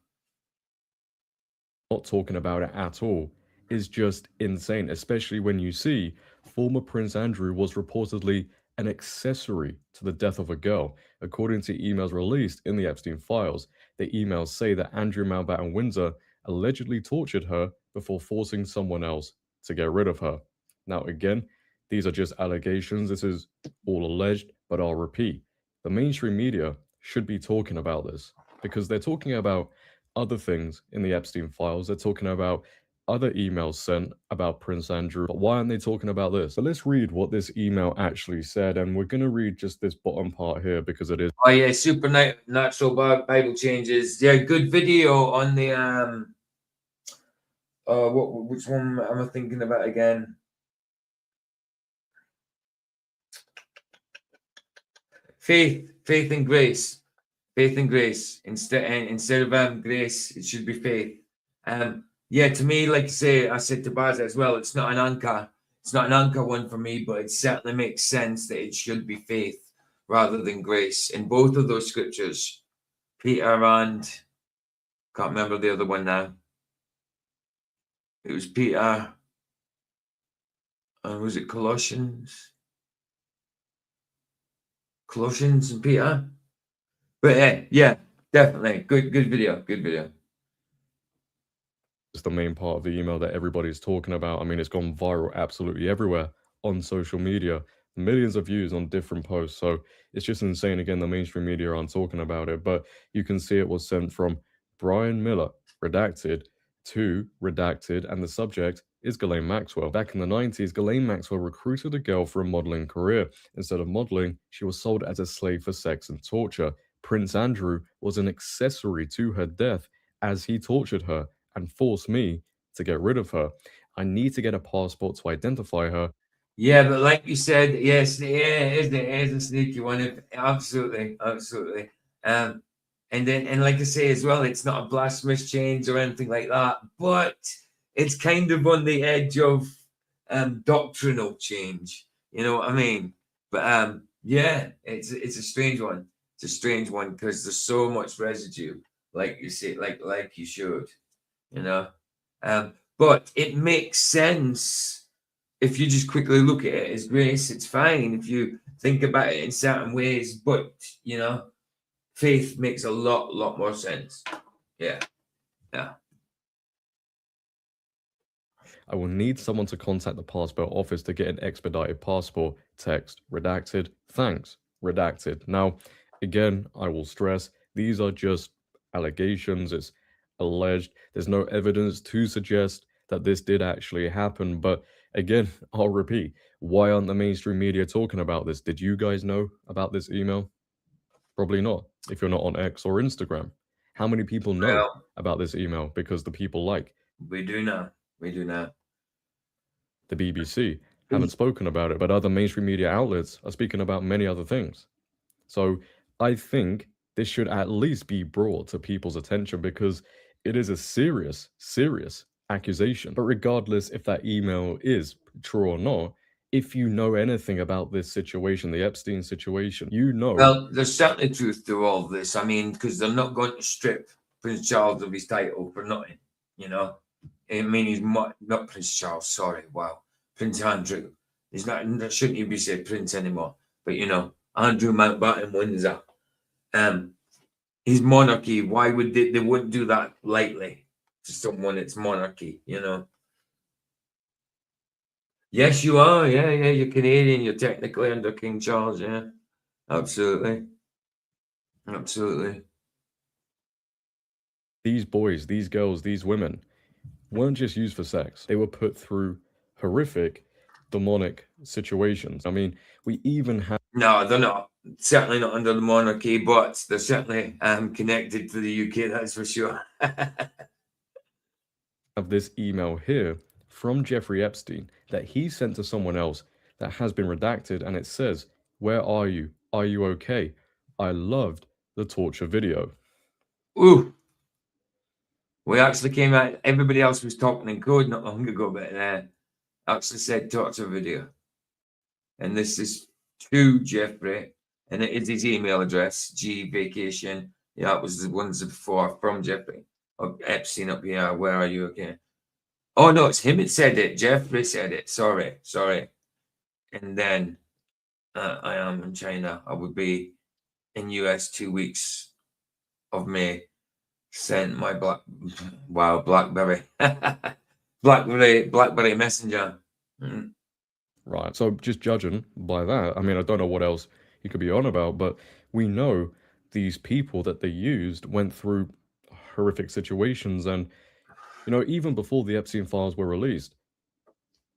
Not talking about it at all is just insane, especially when you see former Prince Andrew was reportedly an accessory to the death of a girl. According to emails released in the Epstein files, the emails say that Andrew Mountbatten Windsor allegedly tortured her before forcing someone else to get rid of her. Now, again, these are just allegations. This is all alleged, but I'll repeat. The mainstream media should be talking about this, because they're talking about other things in the Epstein files. They're talking about other emails sent about Prince Andrew, but why aren't they talking about this? So let's read what this email actually said, and we're going to read just this bottom part here because it is... Oh yeah, Supernatural Bible Changes. Yeah, good video on the which one am I thinking about again? Faith and grace. Faith and grace. Instead of grace, it should be faith. Yeah, to me, like I said to Baz as well, it's not an anchor. It's not an anchor one for me, but it certainly makes sense that it should be faith rather than grace. In both of those scriptures, Peter and can't remember the other one now. It was Peter, and was it Colossians? Colossians and Peter. But yeah, definitely good video. It's the main part of the email that everybody's talking about. I mean, it's gone viral absolutely everywhere on social media. Millions of views on different posts. So it's just insane. Again, the mainstream media aren't talking about it, but you can see it was sent from Brian Miller, redacted, to redacted, and the subject is Ghislaine Maxwell. Back in the 90s, Ghislaine Maxwell recruited a girl for a modeling career. Instead of modeling, she was sold as a slave for sex and torture. Prince Andrew was an accessory to her death as he tortured her and forced me to get rid of her. I need to get a passport to identify her. Yeah, but like you said, yes, yeah, it is a sneaky one. Absolutely, absolutely. And then, and like I say as well, it's not a blasphemous change or anything like that, but it's kind of on the edge of doctrinal change. You know what I mean? But yeah, it's a strange one. It's a strange one because there's so much residue, like you say, like you should, you know. But it makes sense if you just quickly look at it as grace. It's fine if you think about it in certain ways, but you know, faith makes a lot more sense. Yeah. I will need someone to contact the passport office to get an expedited passport. Text, redacted, thanks, redacted. Now, again, I will stress, these are just allegations, it's alleged. There's no evidence to suggest that this did actually happen, but again, I'll repeat, why aren't the mainstream media talking about this? Did you guys know about this email? Probably not, if you're not on X or Instagram. How many people know Well, about this email? Because the people like we do know. We do know. the BBC haven't spoken about it, but other mainstream media outlets are speaking about many other things. So I think this should at least be brought to people's attention because it is a serious accusation. But regardless if that email is true or not, if you know anything about this situation, the Epstein situation, you know. Well, there's certainly truth to all of this. I mean, because they're not going to strip Prince Charles of his title for nothing, you know. I mean, he's not Prince Charles. Sorry, wow, Prince Andrew. He's not. Shouldn't he be said Prince anymore? But you know, Andrew Mountbatten Windsor. His monarchy. Why would they wouldn't do that lightly to someone that's monarchy? You know. Yes, you are. Yeah, you're Canadian. You're technically under King Charles. Yeah, absolutely. These boys, these girls, these women weren't just used for sex. They were put through horrific, demonic situations. I mean, we even have. No, they're not. Certainly not under the monarchy, but they're certainly connected to the UK. That's for sure. Of this email here from Jeffrey Epstein that he sent to someone else that has been redacted, and it says, "Where are you? Are you okay? I loved the torture video." Ooh. We actually came out, everybody else was talking in code not long ago, but actually said torture video. And this is to Jeffrey, and it is his email address, gvacation. Yeah, it was the ones before from Jeffrey. Epstein up here, where are you again? Oh, no, it's him that said it. Jeffrey said it. Sorry. And then I am in China. I would be in US 2 weeks of May. Sent my BlackBerry BlackBerry Messenger. Right. So just judging by that, I mean, I don't know what else you could be on about, but we know these people that they used went through horrific situations, and you know, even before the Epstein files were released,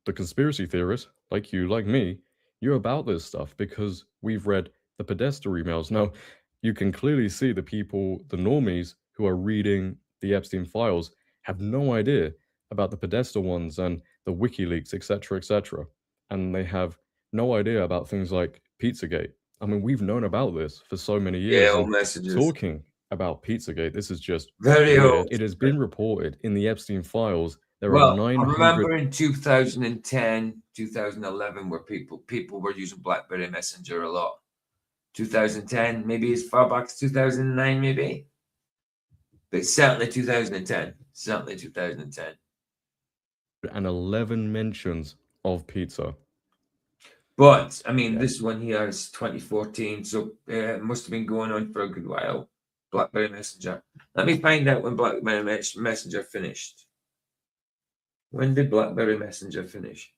the conspiracy theorists, like you, like me, you're about this stuff because we've read the Podesta emails. Now, you can clearly see the people, the normies who are reading the Epstein files have no idea about the Podesta ones and the WikiLeaks, etc., and they have no idea about things like Pizzagate. I mean, we've known about this for so many years. Yeah, old messages. Talking about Pizzagate, this is just very weird. old. It has been reported in the Epstein files. There Well, are 900. I remember in 2010, 2011, where people were using BlackBerry Messenger a lot. 2010, maybe as far back as 2009, maybe. But certainly 2010. Certainly 2010. And 11 mentions of pizza. But, I mean, this one here is 2014, so it must have been going on for a good while. BlackBerry Messenger. Let me find out when BlackBerry Messenger finished. When did BlackBerry Messenger finish?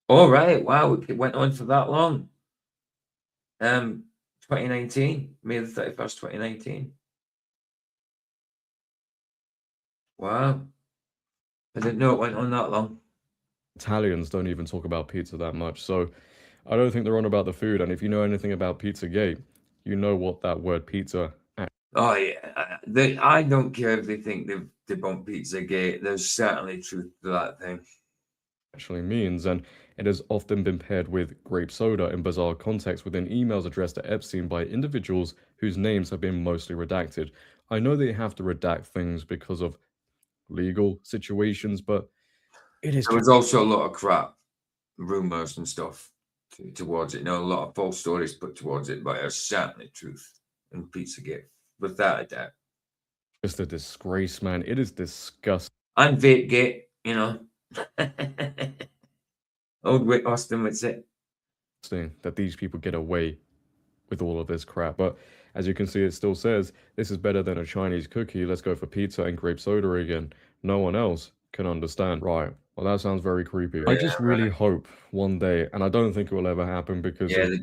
All right, wow, it went on for that long. 2019, May the 31st, 2019. Wow. I didn't know it went on that long. Italians don't even talk about pizza that much, so I don't think they're on about the food. And if you know anything about Pizzagate, you know what that word pizza. Oh yeah, I don't care if they think they've debunked Pizzagate. There's certainly truth to that thing. Actually means, and it has often been paired with grape soda in bizarre contexts within emails addressed to Epstein by individuals whose names have been mostly redacted. I know they have to redact things because of legal situations, but it is There was also a lot of crap, rumors and stuff towards it. You know, a lot of false stories put towards it, but there's certainly truth in Pizzagate, without a doubt. just a disgrace, man. It is disgusting. And Vapegate, you know. Old Whit Austin would say. That these people get away with all of this crap. But as you can see, it still says, this is better than a Chinese cookie. Let's go for pizza and grape soda again. No one else can understand. Right. Well, that sounds very creepy. I just really hope one day, and I don't think it will ever happen because... Yeah, the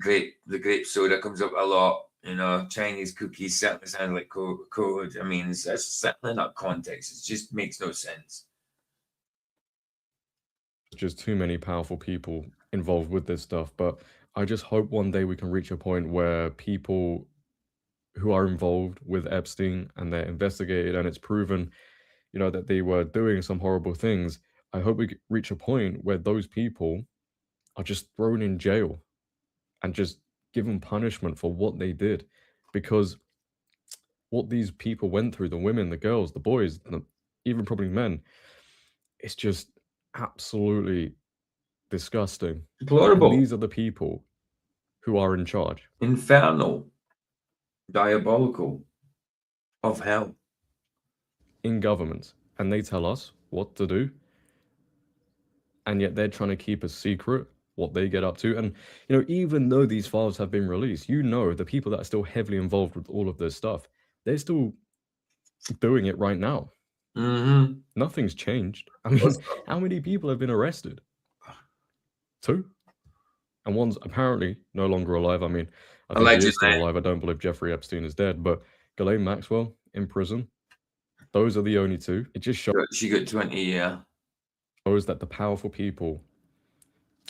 grape soda comes up a lot. You know, Chinese cookies certainly sound like code. I mean, that's certainly not context. It just makes no sense. Just too many powerful people involved with this stuff. But I just hope one day we can reach a point where people who are involved with Epstein and they're investigated and it's proven, you know, that they were doing some horrible things. I hope we reach a point where those people are just thrown in jail and just given punishment for what they did, because what these people went through, the women, the girls, the boys, even probably men, it's just absolutely disgusting. Deplorable. And these are the people who are in charge. Infernal. Diabolical. Of hell. In government. And they tell us what to do. And yet they're trying to keep a secret what they get up to. And, you know, even though these files have been released, you know, the people that are still heavily involved with all of this stuff, they're still doing it right now. Mm-hmm. Nothing's changed. I mean, how many people have been arrested? 2? And one's apparently no longer alive. I mean, I think he is still alive. I don't believe Jeffrey Epstein is dead, but Ghislaine Maxwell in prison. Those are the only 2. It just shows. She got 20, yeah. Shows that the powerful people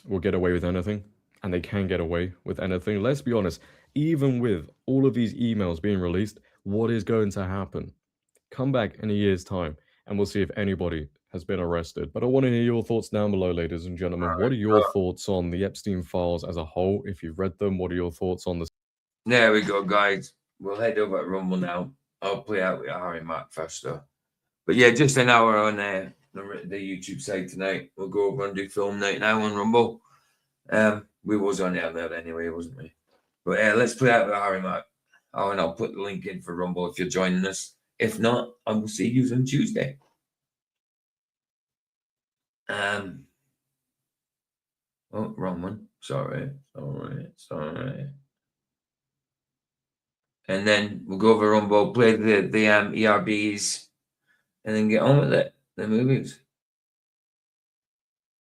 will get away with anything, and they can get away with anything. Let's be honest, even with all of these emails being released, what is going to happen? Come back in a year's time, and we'll see if anybody has been arrested. But I want to hear your thoughts down below, ladies and gentlemen. What are your thoughts on the Epstein files as a whole? If you've read them, what are your thoughts on this? There we go, guys. We'll head over to Rumble now. I'll play out with Harry Mack first, though. But yeah, just an hour on the YouTube side tonight. We'll go over and do film night now on Rumble. We was on there anyway, wasn't we? But let's play out with Harry Mack. Oh, and I'll put the link in for Rumble if you're joining us. If not, I will see you on Tuesday. Oh, wrong one. Sorry. And then we'll go over Rumble, play the ERBs, and then get on with it. The movies.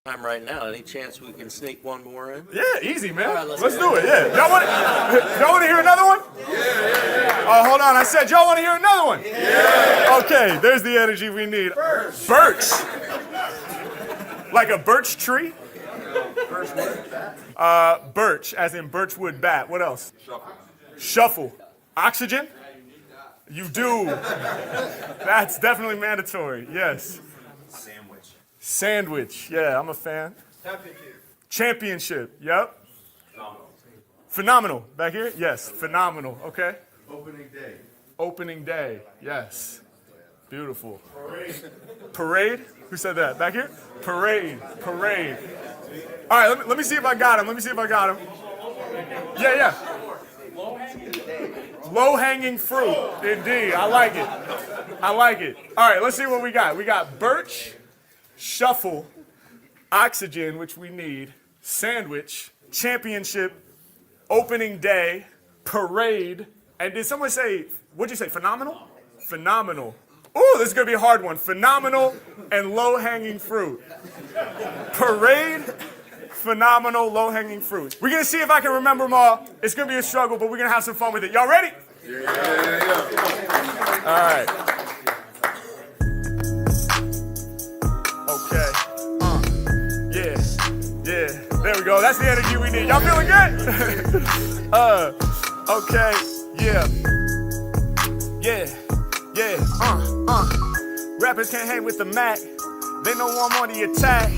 Time right now. Any chance we can sneak one more in? Yeah, easy, man. All right, let's do it. Yeah. Y'all want to hear another one? Yeah. Oh, hold on. I said y'all want to hear another one? Yeah. Okay. There's the energy we need. Birch. Like a birch tree? Birch, as in birchwood bat. What else? Shuffle. Oxygen? You do. That's definitely mandatory. Yes. Sandwich. Yeah, I'm a fan. Championship. Yep. Phenomenal. Back here? Yes. Phenomenal. Okay. Opening day. Yes. Beautiful. Parade? Who said that? Back here? Parade. All right, let me see if I got him. Yeah. Low-hanging fruit. Indeed. I like it. All right, let's see what we got. We got birch, shuffle, oxygen, which we need, sandwich, championship, opening day, parade, and did someone say, what'd you say, phenomenal? Phenomenal. Ooh, this is going to be a hard one. Phenomenal and low-hanging fruit. Parade, phenomenal, low-hanging fruit. We're going to see if I can remember them all. It's going to be a struggle, but we're going to have some fun with it. Y'all ready? Yeah. All right. Okay. Yeah. There we go. That's the energy we need. Y'all feeling good? Okay. Yeah. Yeah, rappers can't hang with the Mac. They know I'm on the attack.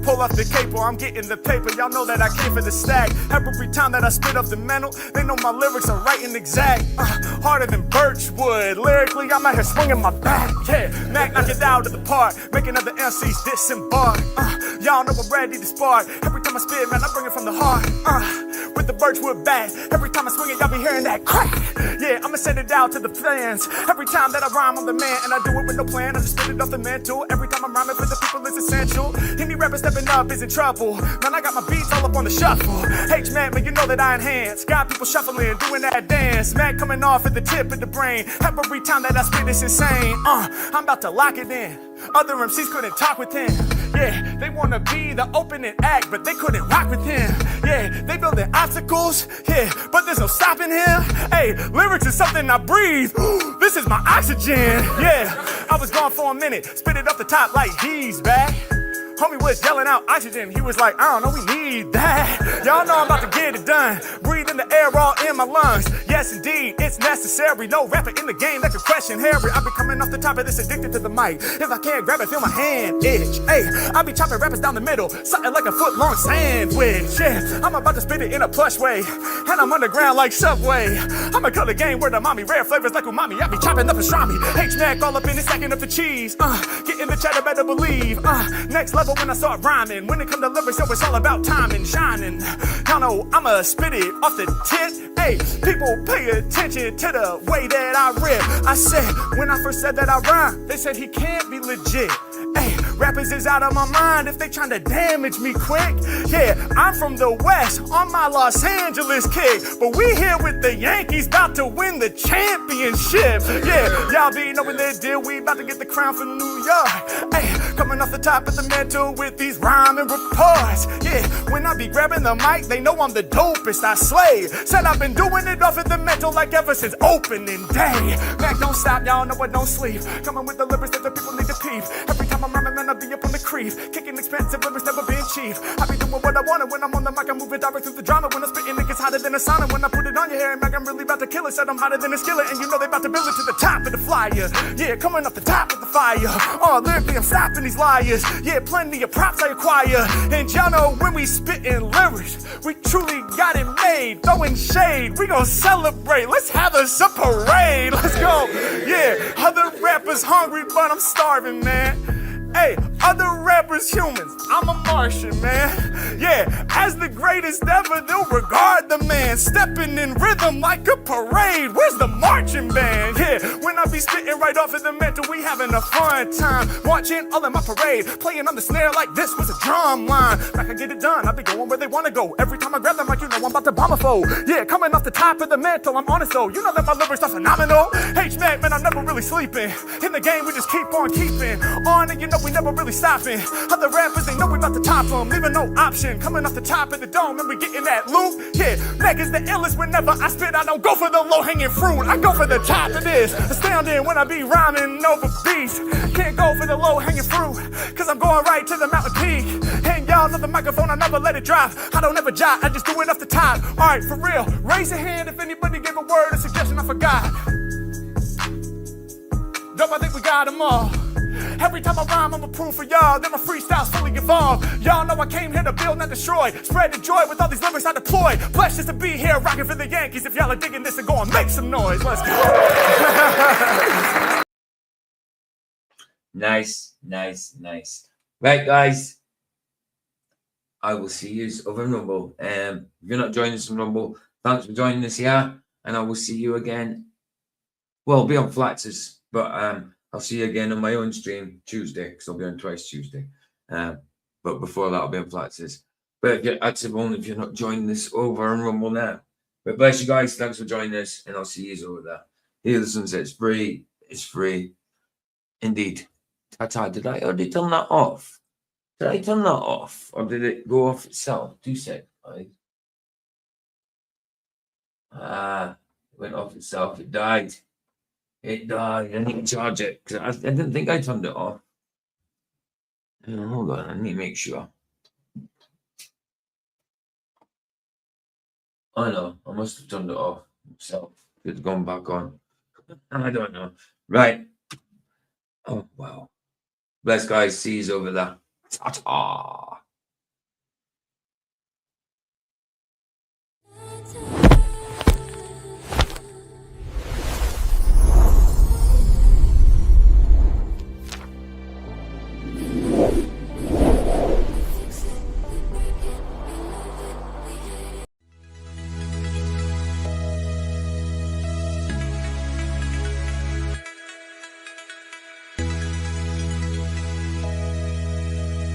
Pull off the capo, I'm getting the paper. Y'all know that I came for the stack. Every time that I spit off the mental, they know my lyrics are right and exact. Harder than Birchwood. Lyrically, I'm out here swinging my back. Yeah, Mac knock it out of the park. Making other MCs disembark. Y'all know I'm ready to spark. Every time I spit, man, I bring it from the heart. With the Birchwood bat. Every time I swing it, y'all be hearing that crack. Yeah, I'ma send it out to the fans. Every time that I rhyme, I'm the man. And I do it with no plan. I just spit it off the mantle. Every time I'm rhyming for the people, it's essential. Any rapper stepping up is in trouble. Man, I got my beats all up on the shuffle. H-Man, man, you know that I enhance. Got people shuffling, doing that dance. Mac coming off at the tip of the brain. Every time that I spit, it's insane. I'm about to lock it in. Other MCs couldn't talk with him. Yeah, they wanna be the opening act, but they couldn't rock with him. Yeah, they building obstacles. Yeah, but there's no stopping him. Hey, lyrics is something I breathe. This is my oxygen. Yeah, I was gone for a minute. Spit it up the top like he's back. Homie was yelling out oxygen. He was like, I don't know, we need that. Y'all know I'm about to get it done. Breathe in the air all in my lungs. Yes, indeed, it's necessary. No rapper in the game that can question Harry. I be coming off the top of this, addicted to the mic. If I can't grab it, feel my hand itch. Hey, I be chopping rappers down the middle, something like a foot-long sandwich. Yeah, I'm about to spit it in a plush way, and I'm underground like Subway. I'ma cut the game where the mommy, rare flavors like umami. I be chopping up pastrami. H-Mac all up in it, stacking up the cheese. Getting the cheddar, better believe. Next level when I start rhyming. When it come to lyrics, yo, it's all about timing, shining. Y'all know I'ma spit it off the tip. Hey, people pay attention to the way that I rip. I said, when I first said that I rhyme, they said he can't be legit. Hey, rappers is out of my mind if they trying to damage me quick. Yeah, I'm from the West on my Los Angeles kick, but we here with the Yankees about to win the championship. Yeah, y'all be knowing the deal. We about to get the crown for New York. Hey, coming off the top of the mantle with these rhyming reports. Yeah, when I be grabbing the mic, they know I'm the dopest. I slay. Said I've been doing it off of the mental like ever since opening day. Mac don't stop, y'all know I don't sleep. Coming with the lyrics that the people need to peep. Every time I'm rhyming, man, I be up on the creep. Kicking expensive lyrics, never been cheap. I be doing what I want, and when I'm on the mic, I move it direct through the drama. When I'm spitting, it gets hotter than a sauna. When I put it on your hair, Mac, I'm really about to kill it. Said I'm hotter than a skillet, and you know they about to build it to the top of the flyer. Yeah, coming off the top of the fire. Lyrically, I'm stopping these liars. Yeah, plenty of props I acquire. And y'all know when we spitting lyrics, we truly got it made. Throwing shade, we gon' celebrate. Let's have us a parade. Let's go. Yeah, other rappers hungry, but I'm starving, man. Hey, other rappers humans, I'm a Martian, man. Yeah, as the greatest ever, they'll regard the man. Stepping in rhythm like a parade. Where's the marching band? Yeah, when I be spitting right off of the mental, we having a fun time. Marching all in my parade, playing on the snare like this was a drum line. I can get it done, I be going where they wanna go. Every time I grab the mic, you know I'm about to bomb a foe. Yeah, coming off the top of the mantle, I'm honest though. You know that my lyrics are phenomenal. H-Mac, man, I'm never really sleeping. In the game, we just keep on keeping on, and you know we never really stopping. Other rappers, they know we about to top them, leaving no option. Coming off the top of the dome, and we getting that loot. Yeah, Mac is the illest. Whenever I spit, I don't go for the low-hanging fruit. I go for the top of this. Astounding when I be rhyming over beats. Can't go for the low-hanging fruit, cause I'm going right to the mountain peak. And y'all know the microphone, I never let it drop. I don't ever jot, I just do it off the top. Alright, for real, raise your hand if anybody gave a word or suggestion I forgot. Dope, I think we got them all. Every time I rhyme, I'm a proof for y'all that my freestyle's fully evolved. Y'all know I came here to build, not destroy. Spread the joy with all these lyrics I deploy. Blessed just to be here, rocking for the Yankees. If y'all are digging this, and go and make some noise. Let's go. Nice. Right, guys. I will see you over Rumble. If you're not joining us on Rumble, thanks for joining us here. And I will see you again. Well, I'll be on Flax's, but I'll see you again on my own stream Tuesday, because I'll be on twice Tuesday. But before that, I'll be on Flax's. But that's only if you're not joining us over on Rumble now. But bless you guys. Thanks for joining us, and I'll see you over there. Hear the Sunset. It's free. It's free. Indeed. Tata, did I already turn that off? Did I turn that off? Or did it go off itself? 2 seconds. Right? It went off itself. It died. It died. I need to charge it, because I didn't think I turned it off. Hold on. I need to make sure. I know. I must have turned it off myself. It's gone back on. I don't know. Right. Oh, wow. Bless guys, sees over there. Ta-ta.